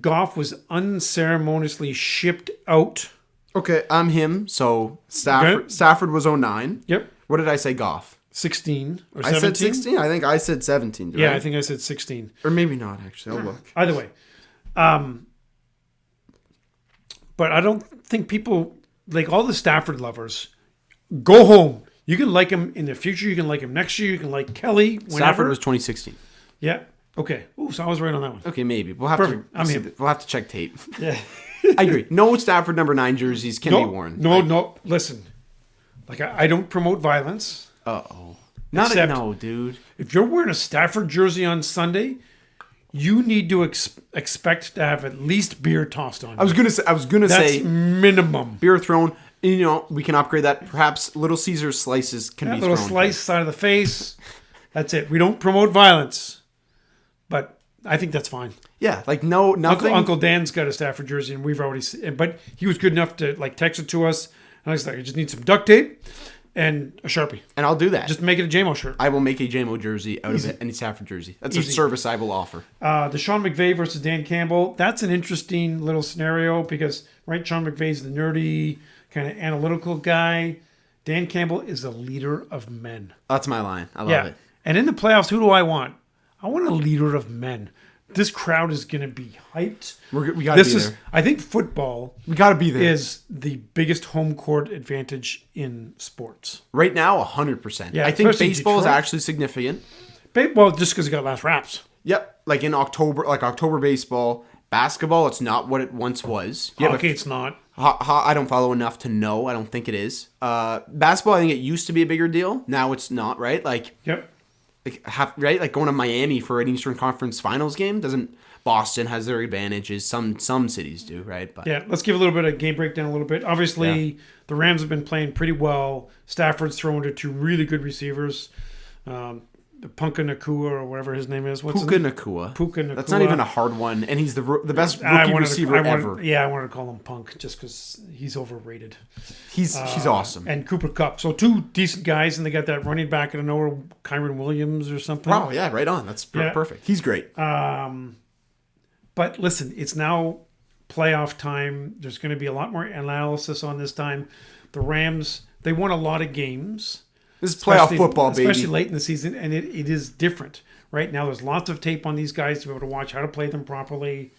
Speaker 1: Goff was unceremoniously shipped out.
Speaker 2: Okay, I'm him. So Stafford was 09.
Speaker 1: Yep.
Speaker 2: What did I say, Goff?
Speaker 1: 16 or 17?
Speaker 2: I said 16? I think I said 17.
Speaker 1: I think I said 16.
Speaker 2: Or maybe not, actually. I'll look.
Speaker 1: Either way. But I don't think people, all the Stafford lovers, go home. You can like him in the future. You can like him next year. You can like Kelly whenever.
Speaker 2: Stafford was 2016.
Speaker 1: Yeah. Okay. Ooh, so I was right on that one.
Speaker 2: Okay, maybe. We'll have
Speaker 1: Perfect.
Speaker 2: to. We'll have to check tape.
Speaker 1: Yeah.
Speaker 2: I agree. No Stafford number 9 jerseys can be worn.
Speaker 1: No. Listen, I don't promote violence.
Speaker 2: No, dude.
Speaker 1: If you're wearing a Stafford jersey on Sunday, you need to expect to have at least beer tossed on you.
Speaker 2: I was gonna say
Speaker 1: that's minimum
Speaker 2: beer thrown. We can upgrade that. Perhaps Little Caesars slices can be thrown.
Speaker 1: Little slice side of the face. That's it. We don't promote violence, but I think that's fine.
Speaker 2: Yeah, nothing.
Speaker 1: Uncle Dan's got a Stafford jersey, and we've already seen, but he was good enough to text it to us. And I was like, I just need some duct tape and a Sharpie.
Speaker 2: And I'll do that.
Speaker 1: Just make it a JMO shirt.
Speaker 2: I will make a JMO jersey out of it, any Stafford jersey. That's a service I will offer.
Speaker 1: The Sean McVay versus Dan Campbell. That's an interesting little scenario because, Sean McVay's the nerdy, kind of analytical guy. Dan Campbell is a leader of men.
Speaker 2: That's my line. I love it.
Speaker 1: And in the playoffs, who do I want? I want a leader of men. This crowd is going to be hyped.
Speaker 2: We got to be there.
Speaker 1: I think football
Speaker 2: we got to be there.
Speaker 1: Is the biggest home court advantage in sports.
Speaker 2: Right now, 100%.
Speaker 1: Yeah,
Speaker 2: I think baseball is actually significant.
Speaker 1: Well, just because it got last raps.
Speaker 2: Yep. In October, October baseball. Basketball, it's not what it once was.
Speaker 1: Hockey, it's not.
Speaker 2: I don't follow enough to know. I don't think it is. Basketball, I think it used to be a bigger deal. Now it's not, right?
Speaker 1: Yep.
Speaker 2: Going to Miami for an Eastern Conference Finals game Boston has their advantages. Some cities do, right? But
Speaker 1: yeah, let's give a little bit of game breakdown a little bit. Obviously, the Rams have been playing pretty well. Stafford's thrown to 2 really good receivers. The Puka Nacua or whatever his name is.
Speaker 2: Puka Nacua. That's not even a hard one, and he's the best rookie receiver ever.
Speaker 1: I wanted to call him Punk just because he's overrated.
Speaker 2: He's awesome.
Speaker 1: And Cooper Kupp. So 2 decent guys, and they got that running back out of nowhere, Kyron Williams or something.
Speaker 2: Wow, yeah, right on. That's perfect. He's great.
Speaker 1: But listen, it's now playoff time. There's going to be a lot more analysis on this time. The Rams, they won a lot of games.
Speaker 2: This is playoff football, baby.
Speaker 1: Especially late in the season, and it is different. Right now, there's lots of tape on these guys to be able to watch how to play them properly.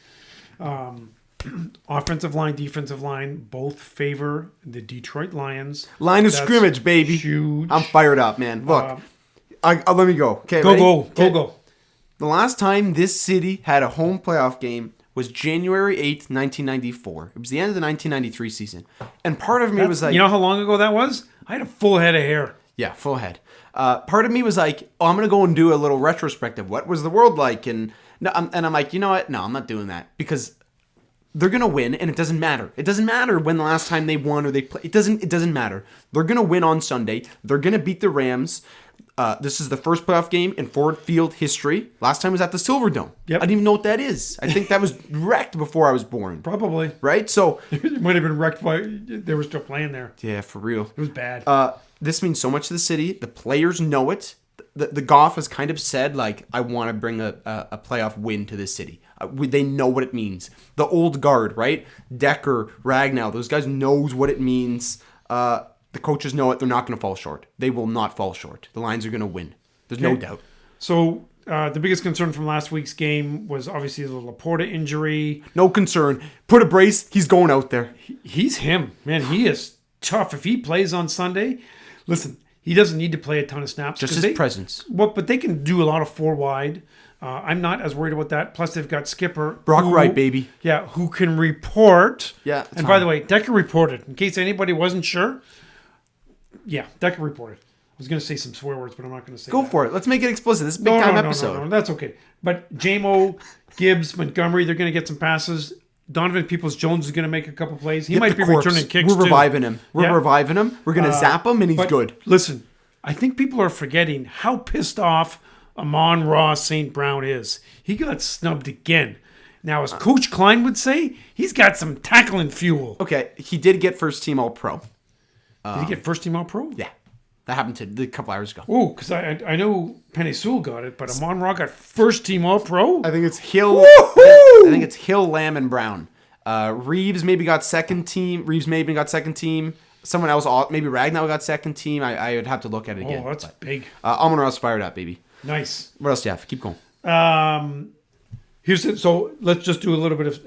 Speaker 1: Offensive line, defensive line, both favor the Detroit Lions.
Speaker 2: Line of scrimmage, baby.
Speaker 1: Huge.
Speaker 2: I'm fired up, man. Look, let me go. Okay,
Speaker 1: go.
Speaker 2: The last time this city had a home playoff game was January 8th, 1994. It was the end of the 1993 season. And part of me was like...
Speaker 1: You know how long ago that was? I had a full head of hair.
Speaker 2: Yeah, full head. Part of me was like, I'm going to go and do a little retrospective. What was the world like? And No, and I'm like, you know what? No, I'm not doing that because they're gonna win, and it doesn't matter. It doesn't matter when the last time they won or they play. It doesn't matter. They're gonna win on Sunday. They're gonna beat the Rams. This is the first playoff game in Ford Field history. Last time was at the Silverdome.
Speaker 1: Yep.
Speaker 2: I don't even know what that is. I think that was wrecked before I was born.
Speaker 1: Probably.
Speaker 2: Right? So
Speaker 1: It might have been wrecked by they were still playing there.
Speaker 2: yeah, for real.
Speaker 1: It was bad.
Speaker 2: This means so much to the city. The players know it. The Goff has kind of said, like, I want to bring a playoff win to this city. They know what it means. The old guard, right? Decker, Ragnow, those guys knows what it means. The coaches know it. They're not going to fall short. They will not fall short. The Lions are going to win. There's no doubt.
Speaker 1: So the biggest concern from last week's game was obviously the Laporta injury.
Speaker 2: No concern. Put a brace. He's going out there.
Speaker 1: He's him. Man, he is tough. If he plays on Sunday, listen, he doesn't need to play a ton of snaps.
Speaker 2: Just his presence.
Speaker 1: Well, but they can do a lot of four wide. I'm not as worried about that. Plus, they've got Skipper.
Speaker 2: Brock Wright, baby.
Speaker 1: Yeah, who can report.
Speaker 2: Yeah.
Speaker 1: And by the way, Decker reported. In case anybody wasn't sure. Yeah, Decker reported. I was going to say some swear words, but I'm not going to say
Speaker 2: Go
Speaker 1: that.
Speaker 2: for it. Let's make it explicit. This is a big time episode.
Speaker 1: No, that's okay. But JMO, Gibbs, Montgomery, they're going to get some passes. Donovan Peoples-Jones is going to make a couple plays. He might be returning kicks,
Speaker 2: We're reviving him. We're reviving him. We're going to zap him, and he's good.
Speaker 1: Listen, I think people are forgetting how pissed off Amon-Ra St. Brown is. He got snubbed again. Now, as Coach Klein would say, he's got some tackling fuel.
Speaker 2: Okay, he did get first team All-Pro.
Speaker 1: Did he get first team All-Pro?
Speaker 2: Yeah. That happened a couple hours ago.
Speaker 1: Oh, because I know Penny Sewell got it, but Amon-Ra got first team All-Pro?
Speaker 2: I think it's Hill.
Speaker 1: Woo-hoo!
Speaker 2: I think it's Hill, Lamb, and Brown. Reeves maybe got second team. Someone else, maybe Ragnow got second team. I would have to look at it again.
Speaker 1: Oh, that's big.
Speaker 2: Amon-Ra's fired up, baby.
Speaker 1: Nice.
Speaker 2: What else do you have? Keep going.
Speaker 1: So let's just do a little bit of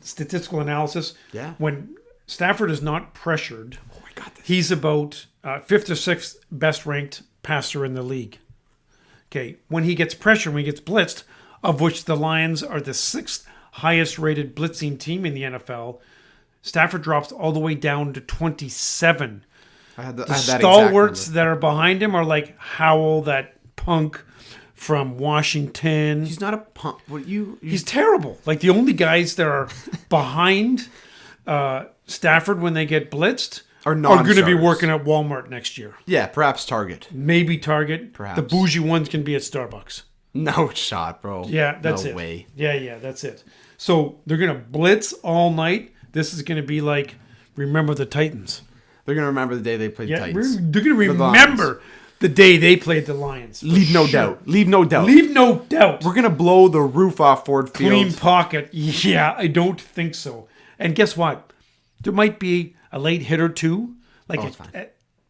Speaker 1: statistical analysis.
Speaker 2: Yeah.
Speaker 1: When Stafford is not pressured,
Speaker 2: I got this.
Speaker 1: he's about fifth or sixth best ranked passer in the league. Okay. When he gets pressure, when he gets blitzed, of which the Lions are the sixth highest rated blitzing team in the NFL, Stafford drops all the way down to 27. The stalwarts that are behind him are like Howell, that punk from Washington.
Speaker 2: He's not a punk.
Speaker 1: He's terrible. Like the only guys that are behind Stafford when they get blitzed are going to be working at Walmart next year.
Speaker 2: Yeah, perhaps Target.
Speaker 1: Maybe Target.
Speaker 2: Perhaps.
Speaker 1: The bougie ones can be at Starbucks.
Speaker 2: No shot, bro.
Speaker 1: Yeah, that's it.
Speaker 2: No way.
Speaker 1: Yeah, that's it. So they're going to blitz all night. This is going to be like, remember the Titans.
Speaker 2: They're going to remember the day they played the Titans.
Speaker 1: They're going to remember the day they played the Lions.
Speaker 2: Leave no doubt. Leave no doubt.
Speaker 1: We're
Speaker 2: going to blow the roof off Ford Field.
Speaker 1: Clean pocket. Yeah, I don't think so. And guess what? There might be a late hit or two. Like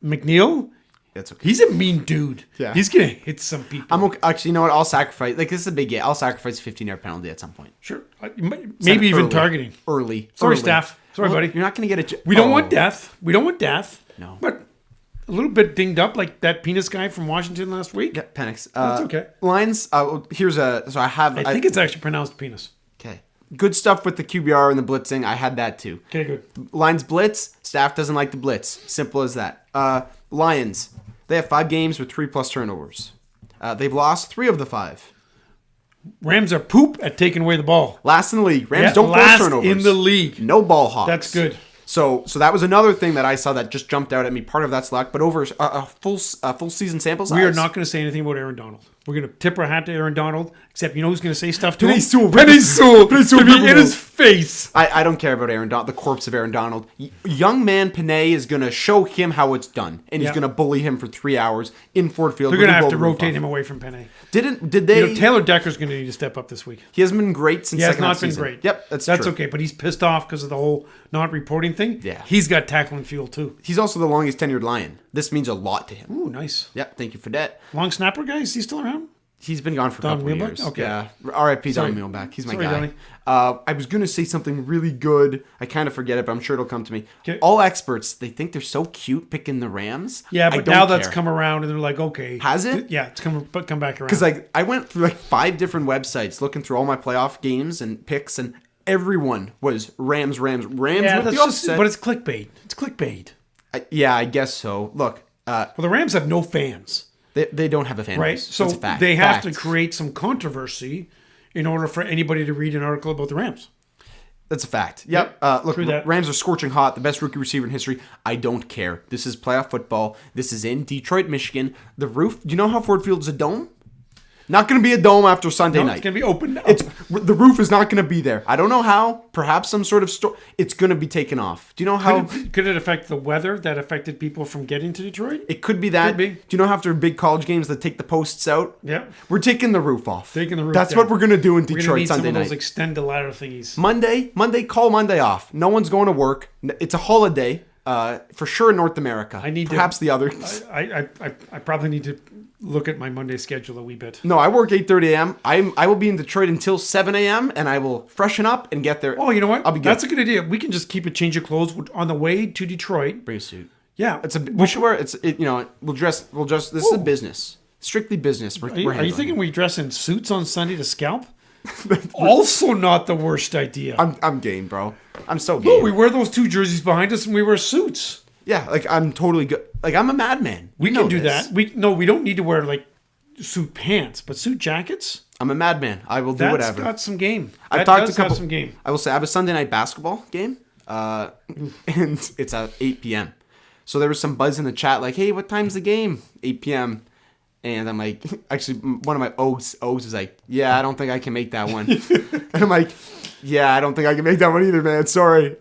Speaker 1: McNeil.
Speaker 2: That's okay.
Speaker 1: He's a mean dude. Yeah. He's going to hit some people.
Speaker 2: I'm okay. Actually, you know what? I'll sacrifice. Like, this is a big game. I'll sacrifice a 15-yard penalty at some point.
Speaker 1: Sure. Maybe even targeting.
Speaker 2: Early.
Speaker 1: Sorry, staff. Sorry, buddy.
Speaker 2: You're not going to get it.
Speaker 1: We don't want death.
Speaker 2: No.
Speaker 1: But a little bit dinged up like that penis guy from Washington last week.
Speaker 2: Yeah, Penix.
Speaker 1: That's okay.
Speaker 2: Lions. Here's a. So I have.
Speaker 1: I think it's actually pronounced penis.
Speaker 2: Okay. Good stuff with the QBR and the blitzing. I had that too.
Speaker 1: Okay, good.
Speaker 2: Lions blitz. Staff doesn't like the blitz. Simple as that. Lions. They have 5 games with 3+ turnovers. They've lost 3 of the 5.
Speaker 1: Rams are poop at taking away the ball.
Speaker 2: Last in the league. Rams don't force turnovers.
Speaker 1: In the league.
Speaker 2: No ball hawks.
Speaker 1: That's good.
Speaker 2: So that was another thing that I saw that just jumped out at me. Part of that's luck, but over a full season sample size.
Speaker 1: We are not going to say anything about Aaron Donald. We're going to tip our hat to Aaron Donald, except you know who's going to say stuff to him?
Speaker 2: Penny Sewell.
Speaker 1: Penny Sewell. Be in his face.
Speaker 2: I don't care about Aaron Donald, the corpse of Aaron Donald. Young man Panay is going to show him how it's done, and he's going to bully him for 3 hours in Ford Field.
Speaker 1: They're going to have to rotate him away from Panay.
Speaker 2: Did they?
Speaker 1: Taylor Decker's going to need to step up this week.
Speaker 2: He hasn't been great since second half season.
Speaker 1: He has not been great.
Speaker 2: Yep, that's true.
Speaker 1: Okay, but he's pissed off because of the whole not reporting thing.
Speaker 2: Yeah.
Speaker 1: He's got tackling fuel too.
Speaker 2: He's also the longest tenured Lion. This means a lot to him.
Speaker 1: Ooh, nice.
Speaker 2: Yep, thank you for that.
Speaker 1: Long snapper guy, is he still around?
Speaker 2: He's been gone for a couple of years.
Speaker 1: Okay.
Speaker 2: Yeah. R.I.P. Don Muehlbach. He's my guy. I was going to say something really good. I kind of forget it, but I'm sure it'll come to me.
Speaker 1: Okay.
Speaker 2: All experts, they think they're so cute picking the Rams.
Speaker 1: Yeah, but now that's come around and they're like, okay.
Speaker 2: Has it?
Speaker 1: Yeah, it's come back around.
Speaker 2: Because I went through 5 different websites looking through all my playoff games and picks, and everyone was Rams.
Speaker 1: Yeah,
Speaker 2: that's
Speaker 1: just, but it's clickbait. It's clickbait.
Speaker 2: I guess so. Look.
Speaker 1: Well, the Rams have no fans.
Speaker 2: They don't have a fan base.
Speaker 1: Right? So they have to create some controversy in order for anybody to read an article about the Rams.
Speaker 2: That's a fact. Yep. Look, Rams are scorching hot. The best rookie receiver in history. I don't care. This is playoff football. This is in Detroit, Michigan. The roof. Do you know how Ford Field's a dome? Not going to be a dome after Sunday night.
Speaker 1: It's going to be open.
Speaker 2: The roof is not going to be there. I don't know how. Perhaps some sort of it's going to be taken off. Do you know how?
Speaker 1: Could it affect the weather that affected people from getting to Detroit?
Speaker 2: It could be that.
Speaker 1: Could be.
Speaker 2: Do you know how after big college games they take the posts out?
Speaker 1: Yeah.
Speaker 2: We're taking the roof off.
Speaker 1: Taking the roof
Speaker 2: That's
Speaker 1: down.
Speaker 2: what we're going to do in Detroit
Speaker 1: need
Speaker 2: Sunday
Speaker 1: some of
Speaker 2: night.
Speaker 1: those extend the ladder thingies.
Speaker 2: Call Monday off. No one's going to work. It's a holiday. For sure in North America. Perhaps the others.
Speaker 1: I probably need to look at my Monday schedule a wee bit.
Speaker 2: No, I work 8:30 a.m. I will be in Detroit until 7 a.m. and I will freshen up and get there.
Speaker 1: Oh, you know what?
Speaker 2: I'll be good.
Speaker 1: That's a good idea. We can just keep a change of clothes on the way to Detroit.
Speaker 2: Bring a suit.
Speaker 1: Yeah,
Speaker 2: We should wear we'll dress. This is a business. Strictly business.
Speaker 1: Are you thinking we dress in suits on Sunday to scalp? Also not the worst idea.
Speaker 2: I'm game, bro. I'm so game.
Speaker 1: Oh, we wear those 2 jerseys behind us and we wear suits.
Speaker 2: Yeah, like I'm totally good. Like I'm a madman.
Speaker 1: We can do that. We don't need to wear like suit pants, but suit jackets.
Speaker 2: I'm a madman. I will do whatever.
Speaker 1: That's got some game.
Speaker 2: I've talked to
Speaker 1: some game.
Speaker 2: I will say I have a Sunday night basketball game, and it's at 8 p.m. So there was some buzz in the chat like, "Hey, what time's the game?" 8 p.m. And I'm like, actually, one of my O's is like, "Yeah, I don't think I can make that one." And I'm like, "Yeah, I don't think I can make that one either, man. Sorry."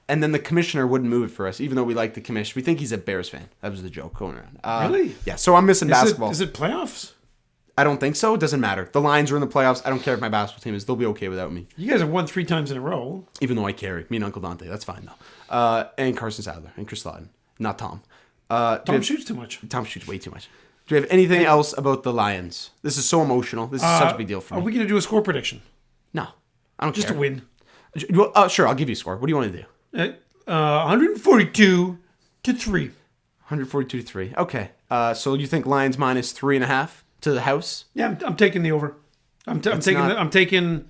Speaker 2: And then the commissioner wouldn't move it for us, even though we like the commissioner. We think he's a Bears fan. That was the joke going around.
Speaker 1: Really?
Speaker 2: Yeah. So I'm missing basketball.
Speaker 1: Is it playoffs?
Speaker 2: I don't think so. It doesn't matter. The Lions are in the playoffs. I don't care if my basketball team is. They'll be okay without me.
Speaker 1: You guys have won 3 times in a row.
Speaker 2: Even though I carry. Me and Uncle Dante. That's fine, though. And Carson Sadler. And Chris Lawton. Not Tom.
Speaker 1: Tom shoots too much.
Speaker 2: Tom shoots way too much. Do we have anything else about the Lions? This is so emotional. This is such a big deal for me.
Speaker 1: Are we going to do a score prediction?
Speaker 2: No. I don't
Speaker 1: Just
Speaker 2: care.
Speaker 1: to win.
Speaker 2: Sure, I'll give you a score. What do you want to do?
Speaker 1: 142-3.
Speaker 2: 142-3. Okay. So you think Lions minus 3.5 to the house?
Speaker 1: Yeah, I'm taking the over. I'm taking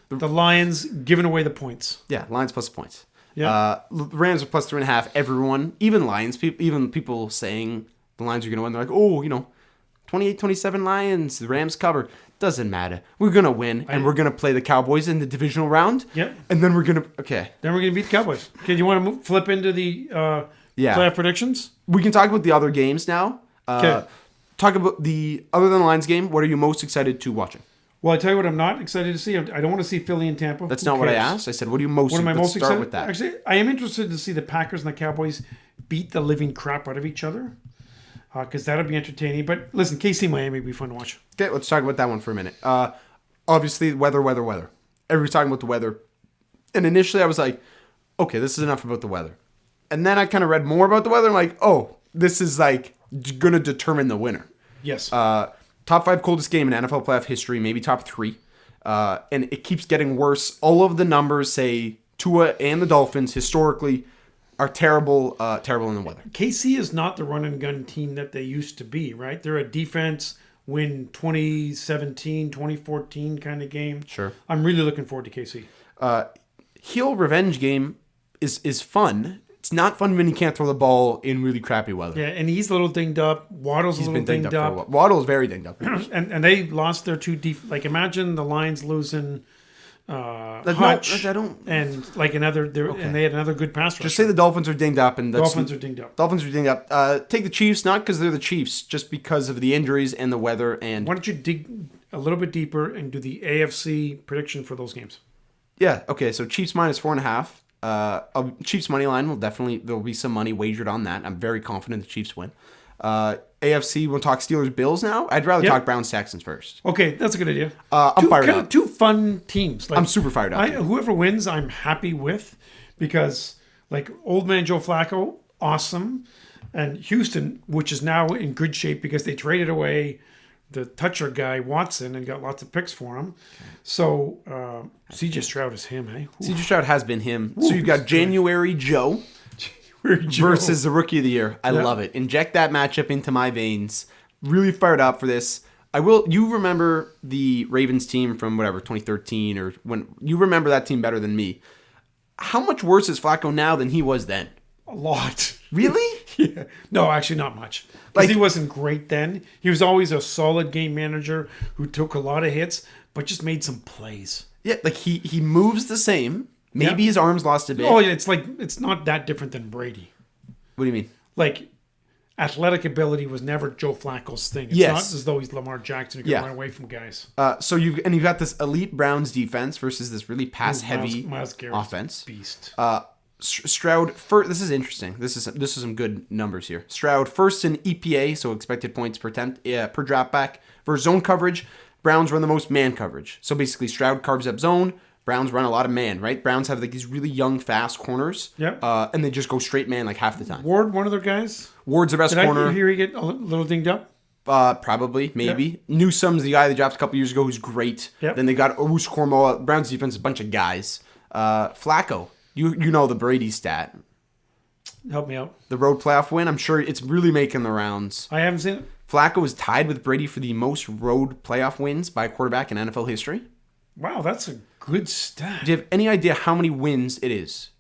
Speaker 1: the Lions giving away the points.
Speaker 2: Yeah, Lions plus points.
Speaker 1: Yeah.
Speaker 2: Rams are plus 3.5. Everyone, even Lions, even people saying the Lions are going to win, they're like, 28-27 Lions, the Rams cover. Doesn't matter. We're going to win, and we're going to play the Cowboys in the divisional round.
Speaker 1: Yep.
Speaker 2: And then we're going to, okay.
Speaker 1: Then we're going to beat the Cowboys. Okay, you want to flip into the playoff predictions?
Speaker 2: We can talk about the other games now.
Speaker 1: Okay.
Speaker 2: Talk about other than the Lions game, what are you most excited to watching?
Speaker 1: Well, I tell you what I'm not excited to see. I don't want to see Philly and Tampa.
Speaker 2: That's not what I asked. I said, what are you most excited? What am I most excited? Start with that.
Speaker 1: Actually, I am interested to see the Packers and the Cowboys beat the living crap out of each other. Because that'll be entertaining. But listen, KC Miami will be fun to watch.
Speaker 2: Okay, let's talk about that one for a minute. Obviously, weather. Everybody's talking about the weather. And initially I was like, okay, this is enough about the weather. And then I kind of read more about the weather. I'm like, oh, this is like going to determine the winner.
Speaker 1: Yes.
Speaker 2: Top 5 coldest game in NFL playoff history, maybe top 3. And it keeps getting worse. All of the numbers say Tua and the Dolphins historically are terrible in the weather.
Speaker 1: KC is not the run and gun team that they used to be, right? They're a defense win 2017, 2014 kind of game.
Speaker 2: Sure.
Speaker 1: I'm really looking forward to KC.
Speaker 2: Heel revenge game is fun. It's not fun when you can't throw the ball in really crappy weather.
Speaker 1: Yeah, and he's a little dinged up. Waddle's a little dinged up.
Speaker 2: Waddle is very dinged up.
Speaker 1: and they lost their 2 like imagine the Lions losing Hutch and like another and they had another good pass rusher.
Speaker 2: Just say the Dolphins are dinged up and
Speaker 1: Dolphins are dinged up.
Speaker 2: Dolphins are dinged up. Take the Chiefs, not because they're the Chiefs, just because of the injuries and the weather. And
Speaker 1: why don't you dig a little bit deeper and do the AFC prediction for those games?
Speaker 2: Yeah. Okay. So Chiefs minus 4.5. Chiefs money line there'll be some money wagered on that. I'm very confident the Chiefs win. AFC, we'll talk Steelers Bills now. I'd rather talk Browns Texans first.
Speaker 1: Okay, that's a good idea.
Speaker 2: I'm fired up.
Speaker 1: 2 fun teams. Like,
Speaker 2: I'm super fired up.
Speaker 1: Whoever wins, I'm happy with because like old man Joe Flacco, awesome, and Houston, which is now in good shape because they traded away the toucher guy Watson and got lots of picks for him. So CJ Stroud is him, eh?
Speaker 2: CJ Stroud has been him. So you've got January Joe versus the Rookie of the Year. I love it. Inject that matchup into my veins. Really fired up for this. You remember the Ravens team from 2013 or when you remember that team better than me. How much worse is Flacco now than he was then?
Speaker 1: A lot.
Speaker 2: Really?
Speaker 1: Yeah. No, actually not much. Because he wasn't great then. He was always a solid game manager who took a lot of hits, but just made some plays.
Speaker 2: Yeah, like he moves the same. Maybe his arms lost a bit.
Speaker 1: Oh, yeah, it's not that different than Brady.
Speaker 2: What do you mean?
Speaker 1: Like, athletic ability was never Joe Flacco's thing. It's not as though he's Lamar Jackson who can run away from guys.
Speaker 2: So you've got this elite Browns defense versus this really pass-heavy
Speaker 1: Myles Garrett's
Speaker 2: offense.
Speaker 1: Beast.
Speaker 2: Stroud, this is interesting. This is some good numbers here. Stroud first in EPA, so expected points per attempt per dropback. For zone coverage, Browns run the most man coverage. So basically, Stroud carves up zone. Browns run a lot of man, right? Browns have like these really young, fast corners.
Speaker 1: Yep.
Speaker 2: And they just go straight man like half the time.
Speaker 1: Ward, one of their guys.
Speaker 2: Ward's the best corner.
Speaker 1: Did I hear he get a little dinged up?
Speaker 2: Probably, maybe. Yep. Newsome's the guy they drafted a couple years ago who's great.
Speaker 1: Yep.
Speaker 2: Then they got Owusu Cormoa. Browns defense, a bunch of guys. Flacco. You know the Brady stat.
Speaker 1: Help me out.
Speaker 2: The road playoff win. I'm sure it's really making the rounds.
Speaker 1: I haven't seen it.
Speaker 2: Flacco is tied with Brady for the most road playoff wins by a quarterback in NFL history.
Speaker 1: Wow, that's a good stat.
Speaker 2: Do you have any idea how many wins it is?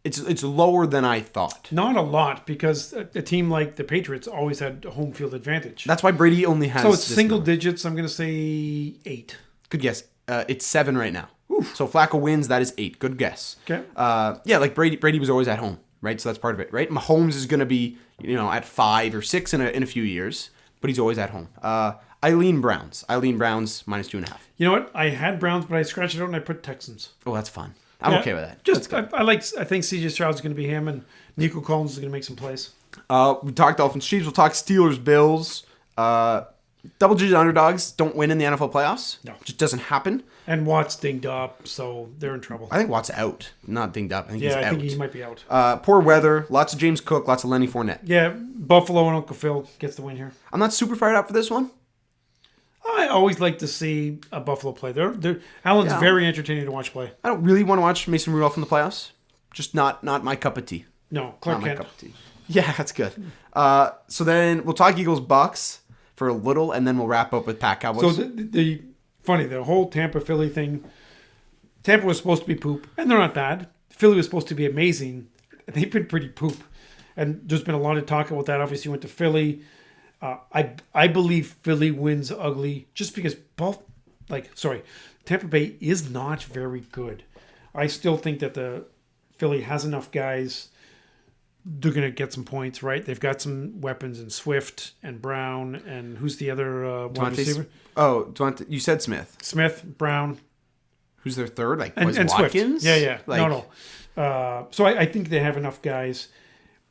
Speaker 2: It's lower than I thought.
Speaker 1: Not a lot, because a team like the Patriots always had a home field advantage.
Speaker 2: That's why Brady only has.
Speaker 1: So it's single digits. I'm going to say 8.
Speaker 2: Good guess. It's 7 right now.
Speaker 1: Oof.
Speaker 2: So Flacco wins. That is 8. Good guess.
Speaker 1: Okay.
Speaker 2: Yeah, like Brady was always at home, right? So that's part of it, right? Mahomes is going to be, at 5 or 6 in a few years, but he's always at home. Eileen Browns minus 2.5.
Speaker 1: You know what? I had Browns, but I scratched it out and I put Texans.
Speaker 2: Oh, that's fun. I'm okay with that.
Speaker 1: Just I think CJ Stroud's going to be him, and Nico Collins is going to make some plays.
Speaker 2: We talked Dolphins, Chiefs. We'll talk Steelers, Bills. Double-digit underdogs don't win in the NFL playoffs.
Speaker 1: No,
Speaker 2: it just doesn't happen.
Speaker 1: And Watt's dinged up, so they're in trouble.
Speaker 2: I think Watt's out, not dinged up. I think he's out.
Speaker 1: I think he might be out.
Speaker 2: Poor weather, lots of James Cook, lots of Lenny Fournette.
Speaker 1: Yeah, Buffalo and Uncle Phil gets the win here.
Speaker 2: I'm not super fired up for this one.
Speaker 1: I always like to see a Buffalo play. Allen's very entertaining to watch play.
Speaker 2: I don't really want to watch Mason Rudolph in the playoffs. Just not my cup of tea.
Speaker 1: No, Clark
Speaker 2: not
Speaker 1: Kent.
Speaker 2: My cup of tea. Yeah, that's good. So then we'll talk Eagles Bucks for a little, and then we'll wrap up with Pack Cowboys.
Speaker 1: So the whole Tampa Philly thing. Tampa was supposed to be poop, and they're not bad. Philly was supposed to be amazing. They've been pretty poop, and there's been a lot of talk about that. Obviously, went to Philly. I believe Philly wins ugly just because Tampa Bay is not very good. I still think that the Philly has enough guys. They're going to get some points, right? They've got some weapons in Swift and Brown, and who's the other wide receiver?
Speaker 2: Devontae, you said Smith.
Speaker 1: Smith, Brown.
Speaker 2: Who's their third?
Speaker 1: And
Speaker 2: Watkins?
Speaker 1: Swift. Yeah. No. So I think they have enough guys.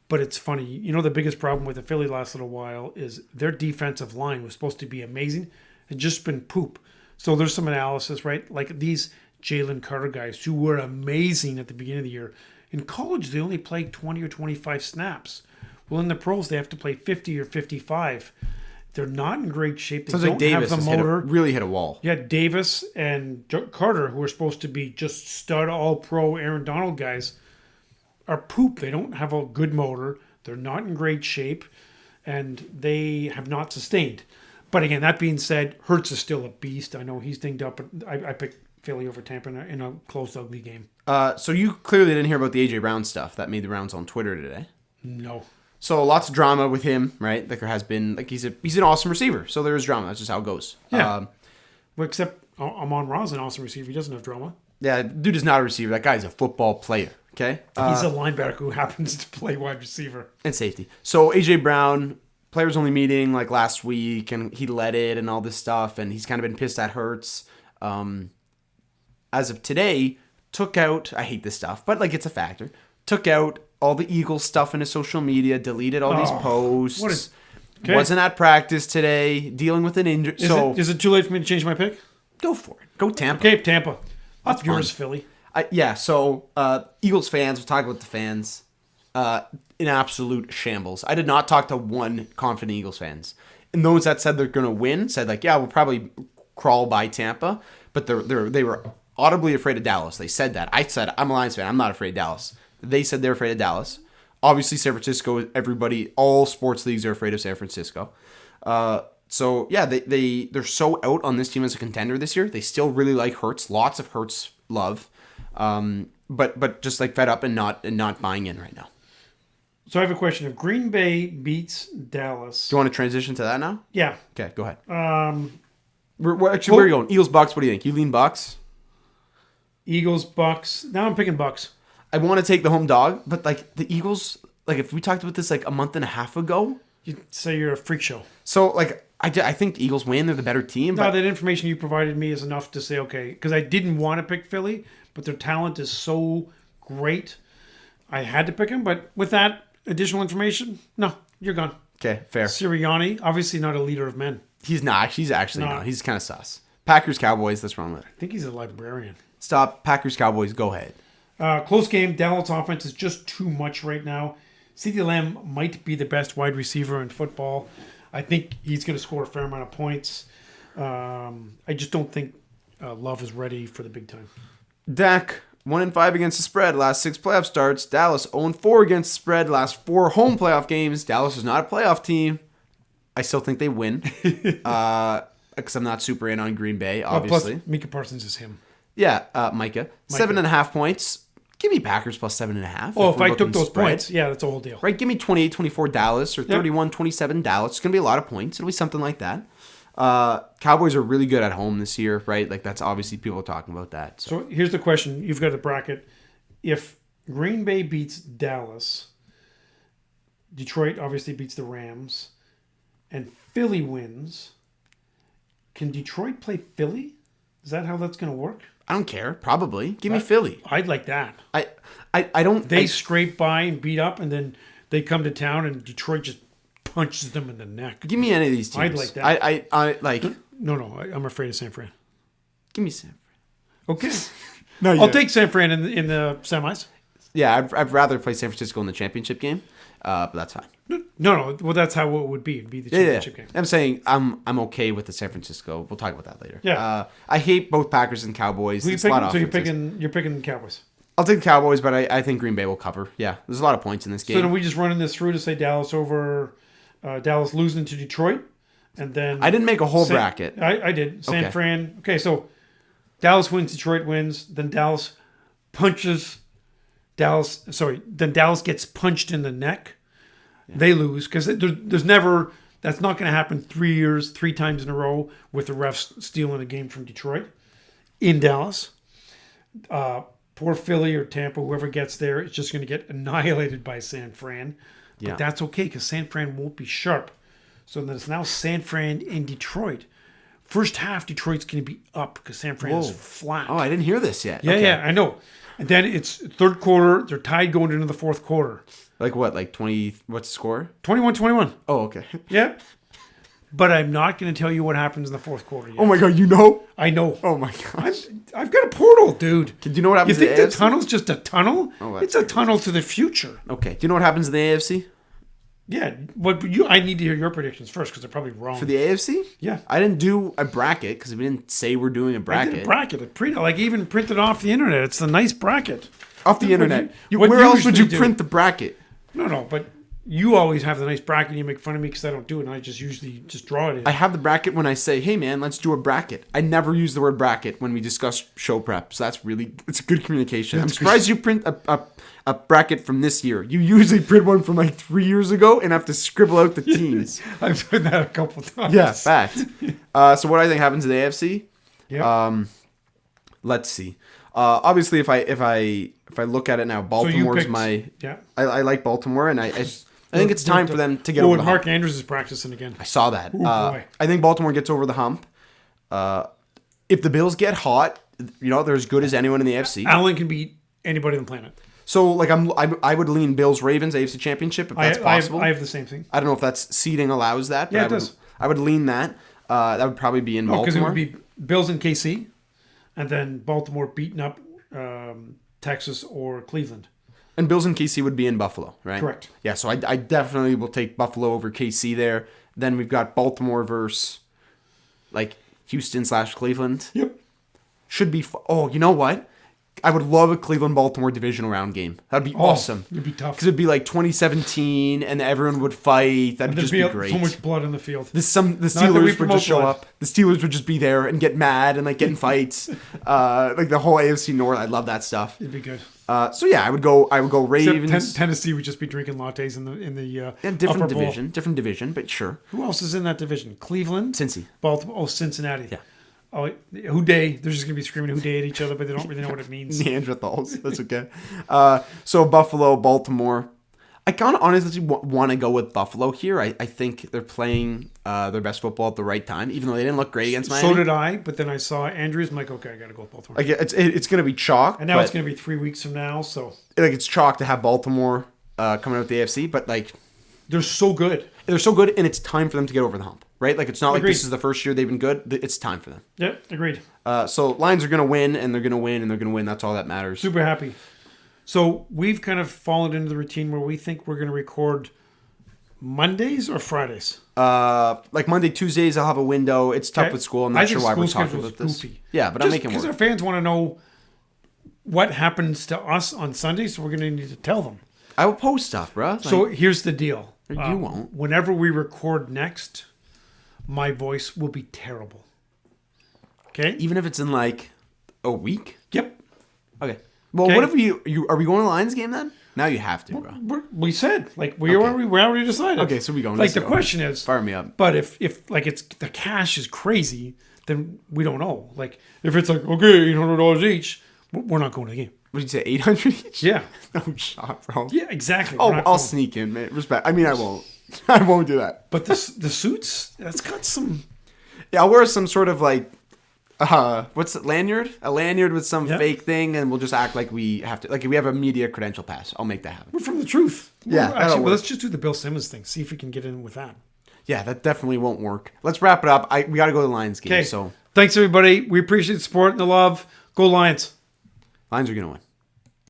Speaker 1: But it's funny, the biggest problem with the Philly last little while is their defensive line was supposed to be amazing. It's just been poop. So there's some analysis, right? Like these Jalen Carter guys who were amazing at the beginning of the year. In college, they only played 20 or 25 snaps. Well, in the pros, they have to play 50 or 55. They're not in great shape. They
Speaker 2: Sounds
Speaker 1: don't
Speaker 2: like Davis
Speaker 1: have the motor.
Speaker 2: Really hit a wall.
Speaker 1: Yeah, Davis and Carter, who are supposed to be just stud all-pro Aaron Donald guys, are poop. They don't have a good motor. They're not in great shape, and they have not sustained. But again, that being said, Hurts is still a beast. I know he's dinged up, but I picked Philly over Tampa in a close, ugly game.
Speaker 2: So you clearly didn't hear about the A.J. Brown stuff that made the rounds on Twitter today.
Speaker 1: No.
Speaker 2: So lots of drama with him, right? Like there has been. Like he's an awesome receiver. So there is drama. That's just how it goes.
Speaker 1: Yeah. Well, except Amon-Ra's an awesome receiver. He doesn't have drama.
Speaker 2: Yeah, dude is not a receiver. That guy's a football player. Okay.
Speaker 1: He's a linebacker who happens to play wide receiver
Speaker 2: and safety. So A.J. Brown, players only meeting like last week, and he led it and all this stuff, and he's kind of been pissed at Hurts. As of today, took out. I hate this stuff, but like it's a factor. Took out all the Eagles stuff in his social media, deleted all these posts. Wasn't at practice today, dealing with an injury.
Speaker 1: Is it too late for me to change my pick?
Speaker 2: Go for it. Go Tampa.
Speaker 1: Okay, Tampa. That's yours, Philly.
Speaker 2: So Eagles fans, we'll talk about the fans. In absolute shambles. I did not talk to one confident Eagles fans. And those that said they're going to win said like, yeah, we'll probably crawl by Tampa. But they were audibly afraid of Dallas. They said that. I said, I'm a Lions fan. I'm not afraid of Dallas. They said they're afraid of Dallas. Obviously, San Francisco, all sports leagues are afraid of San Francisco. So, yeah, they're so out on this team as a contender this year. They still really like Hurts. Lots of Hurts love. But just like fed up and not buying in right now.
Speaker 1: So I have a question. If Green Bay beats Dallas,
Speaker 2: Do you want to transition to that now?
Speaker 1: yeah.
Speaker 2: Okay, go ahead.
Speaker 1: Well-
Speaker 2: Where are you going? Eagles, Bucks. What do you think? You lean Bucks.
Speaker 1: Eagles, Bucks. Now I'm picking Bucks.
Speaker 2: I want to take the home dog, but like the Eagles, like if we talked about this like a month and a half ago,
Speaker 1: You'd say you're a freak show.
Speaker 2: so like I think the Eagles win. They're the better team.
Speaker 1: No,
Speaker 2: But
Speaker 1: that information you provided me is enough to say okay, because I didn't want to pick Philly, but their talent is so great, I had to pick them. But with that additional information, no, you're gone.
Speaker 2: okay, fair.
Speaker 1: Sirianni, obviously not a leader of men.
Speaker 2: He's not. He's actually
Speaker 1: No.
Speaker 2: not. He's kind of sus. Packers, Cowboys. That's wrong with it.
Speaker 1: I think he's a librarian.
Speaker 2: Stop. Packers, Cowboys. Go ahead.
Speaker 1: Close game. Dallas offense is just too much right now. CeeDee Lamb might be the best wide receiver in football. I think he's going to score a fair amount of points. I just don't think Love is ready for the big time.
Speaker 2: Dak 1-5 against the spread. Last 6 playoff starts. Dallas 0-4 against the spread. Last 4 home playoff games. Dallas is not a playoff team. I still think they win. Because I'm not super in on Green Bay, obviously.
Speaker 1: Plus, Micah Parsons is him.
Speaker 2: Yeah, Micah. 7.5 points. Give me Packers plus 7.5.
Speaker 1: Oh, if
Speaker 2: we're
Speaker 1: I took
Speaker 2: looking
Speaker 1: those
Speaker 2: spread.
Speaker 1: points, yeah, that's a whole deal.
Speaker 2: Right, give me 28-24 Dallas or 31-27 Dallas. It's going to be a lot of points. It'll be something like that. Cowboys are really good at home this year, right? Like, that's obviously people are talking about that. So.
Speaker 1: So here's the question. You've got a bracket. If Green Bay beats Dallas, Detroit obviously beats the Rams, and Philly wins, can Detroit play Philly? Is that how that's going to work?
Speaker 2: I don't care. Probably. Give me Philly.
Speaker 1: I'd like that.
Speaker 2: I don't...
Speaker 1: They scrape by and beat up, and then they come to town, and Detroit just punches them in the neck.
Speaker 2: Give me any of these teams.
Speaker 1: I'd like that.
Speaker 2: I like...
Speaker 1: No, I'm afraid of San Fran.
Speaker 2: Give me San
Speaker 1: Okay.
Speaker 2: No,
Speaker 1: I'll take San Fran in the semis.
Speaker 2: Yeah, I'd rather play San Francisco in the championship game, but that's fine.
Speaker 1: No. Well, that's how it would be. It'd be the championship game.
Speaker 2: I'm saying I'm okay with the San Francisco. We'll talk about that later.
Speaker 1: Yeah.
Speaker 2: I hate both Packers and Cowboys. It's a lot of
Speaker 1: So you're
Speaker 2: offenses.
Speaker 1: picking the Cowboys.
Speaker 2: I'll take the Cowboys, but I think Green Bay will cover. Yeah, there's a lot of points in this game.
Speaker 1: So then we just running this through to say Dallas over Dallas losing to Detroit, and then
Speaker 2: I didn't make a whole bracket.
Speaker 1: I did. San
Speaker 2: Okay.
Speaker 1: Fran. Okay, so Dallas wins, Detroit wins, then Dallas punches Dallas. Sorry, then Dallas gets punched in the neck. Yeah. They lose because there's never. That's not going to happen 3 times in a row with the refs stealing a game from Detroit in Dallas. Poor Philly or Tampa, whoever gets there, is just going to get annihilated by San Fran. But
Speaker 2: Yeah.
Speaker 1: that's okay because San Fran won't be sharp. So then it's now San Fran in Detroit. First half, Detroit's going to be up because San Fran is flat.
Speaker 2: Oh, I didn't hear this yet.
Speaker 1: Yeah,
Speaker 2: Okay.
Speaker 1: yeah, I know. And then it's third quarter. They're tied going into the fourth quarter.
Speaker 2: Like what? Like 20? What's the score?
Speaker 1: 21-21.
Speaker 2: Oh, okay.
Speaker 1: Yeah. But I'm not going to tell you what happens in the fourth quarter yet.
Speaker 2: Oh my god, you know?
Speaker 1: I know.
Speaker 2: Oh my gosh.
Speaker 1: I've got a portal, dude.
Speaker 2: Do you know what
Speaker 1: You
Speaker 2: happens
Speaker 1: think
Speaker 2: in
Speaker 1: the
Speaker 2: the AFC?
Speaker 1: tunnel's just a tunnel?
Speaker 2: Oh, that's
Speaker 1: It's a tunnel to the future.
Speaker 2: Okay. Do you know what happens in the AFC?
Speaker 1: Yeah, but I need to hear your predictions first because they're probably wrong.
Speaker 2: For the AFC?
Speaker 1: Yeah.
Speaker 2: I didn't do a bracket because we didn't say we're doing a
Speaker 1: I
Speaker 2: bracket.
Speaker 1: did a bracket. Like even printed off the internet. It's a nice bracket.
Speaker 2: Off the internet.
Speaker 1: what
Speaker 2: Where
Speaker 1: you
Speaker 2: else would you
Speaker 1: usually do.
Speaker 2: print the bracket?
Speaker 1: No, but you always have the nice bracket and you make fun of me because I don't do it and I just usually just draw it in.
Speaker 2: I have the bracket when I say, hey man, let's do a bracket. I never use the word bracket when we discuss show prep. So it's a good communication. I'm surprised you print a bracket from this year. You usually print one from like 3 years ago and have to scribble out the teams.
Speaker 1: I've done that a couple times.
Speaker 2: Yeah, fact. So what I think happens in the AFC?
Speaker 1: Yeah.
Speaker 2: Let's see. Obviously, if I look at it now, Baltimore's my.
Speaker 1: Yeah.
Speaker 2: I like Baltimore, and I think it's time for them to get over
Speaker 1: and
Speaker 2: the
Speaker 1: Mark
Speaker 2: hump.
Speaker 1: Andrews is practicing again.
Speaker 2: I saw that.
Speaker 1: boy.
Speaker 2: I think Baltimore gets over the hump. If the Bills get hot, they're as good as anyone in the AFC.
Speaker 1: Allen can beat anybody on the planet.
Speaker 2: So like I would lean Bills Ravens AFC Championship if that's possible.
Speaker 1: I have the same thing.
Speaker 2: I don't know if that's seeding allows that. But
Speaker 1: Yeah, it does.
Speaker 2: I would lean that. That would probably be in
Speaker 1: Because
Speaker 2: Baltimore.
Speaker 1: it would be Bills and KC, and then Baltimore beating up Texas or Cleveland.
Speaker 2: And Bills and KC would be in Buffalo, right?
Speaker 1: Correct.
Speaker 2: Yeah, so I definitely will take Buffalo over KC there. Then we've got Baltimore versus like Houston / Cleveland.
Speaker 1: Yep.
Speaker 2: Should be. Oh, you know what? I would love a Cleveland-Baltimore divisional round game. That'd be awesome.
Speaker 1: It'd be tough.
Speaker 2: Because it'd be like 2017, and everyone would fight. That'd just be great.
Speaker 1: So much blood in the field.
Speaker 2: The Steelers would just show up. The Steelers would just be there and get mad and like get in fights. Like the whole AFC North. I love that stuff.
Speaker 1: It'd be good.
Speaker 2: So yeah, I would go Ravens.
Speaker 1: Tennessee would just be drinking lattes in the
Speaker 2: different
Speaker 1: upper
Speaker 2: division,
Speaker 1: bowl.
Speaker 2: different division, but sure.
Speaker 1: Who else is in that division? Cleveland,
Speaker 2: Cincy,
Speaker 1: Baltimore, Cincinnati.
Speaker 2: Yeah.
Speaker 1: Oh, who day? They're just gonna be screaming who day at each other, but they don't really know what it means.
Speaker 2: Neanderthals. That's okay. So Buffalo, Baltimore. I kind of honestly want to go with Buffalo here. I think they're playing their best football at the right time, even though they didn't look great against Miami.
Speaker 1: So did I, but then I saw Andrews. I'm like, okay, I got to go with Baltimore.
Speaker 2: Like it's going to be chalk.
Speaker 1: And now it's going to be 3 weeks from now, so.
Speaker 2: Like it's chalk to have Baltimore coming out with the AFC, but like.
Speaker 1: They're so good.
Speaker 2: They're so good, and it's time for them to get over the hump, right? Like it's not
Speaker 1: Agreed.
Speaker 2: Like this is the first year they've been good. It's time for them.
Speaker 1: Yep, agreed.
Speaker 2: So Lions are going to win, and they're going to win, and they're going to win. That's all that matters.
Speaker 1: Super happy. So we've kind of fallen into the routine where we think we're going to record Mondays or Fridays.
Speaker 2: Like Monday, Tuesdays, I'll have a window. It's tough with school. I'm not sure why we're talking about this.
Speaker 1: Goofy.
Speaker 2: Yeah, but I'm making
Speaker 1: because
Speaker 2: work.
Speaker 1: our fans want to know what happens to us on Sundays, so we're going to need to tell them.
Speaker 2: I will post stuff, bro.
Speaker 1: So here's the deal.
Speaker 2: You won't.
Speaker 1: Whenever we record next, my voice will be terrible. Okay?
Speaker 2: Even if it's in like a week?
Speaker 1: Yep.
Speaker 2: Okay. Well, what if are we going to the Lions game then? Now you have to, bro.
Speaker 1: We said, like, we already decided.
Speaker 2: Okay, so we going.
Speaker 1: Like, the question is,
Speaker 2: fire me up.
Speaker 1: But if like it's the cash is crazy, then we don't know. Like, if it's like, okay, $800 each, we're not going to the game.
Speaker 2: What did you say, 800 each?
Speaker 1: Yeah.
Speaker 2: No shot, bro.
Speaker 1: Yeah, exactly.
Speaker 2: Oh, I'll sneak in, man. Respect. I mean, I won't. I won't do that.
Speaker 1: But the suits, that's got some.
Speaker 2: Yeah, I'll wear some sort of like, what's it, lanyard? A lanyard with some fake thing, and we'll just act like we have to. Like, if we have a media credential pass, I'll make that happen.
Speaker 1: We're from the truth.
Speaker 2: Yeah.
Speaker 1: Actually, let's just do the Bill Simmons thing. See if we can get in with that.
Speaker 2: Yeah, that definitely won't work. Let's wrap it up. We got to go to the Lions game.
Speaker 1: Okay.
Speaker 2: So
Speaker 1: thanks, everybody. We appreciate the support and the love. Go Lions.
Speaker 2: Lions are going to win.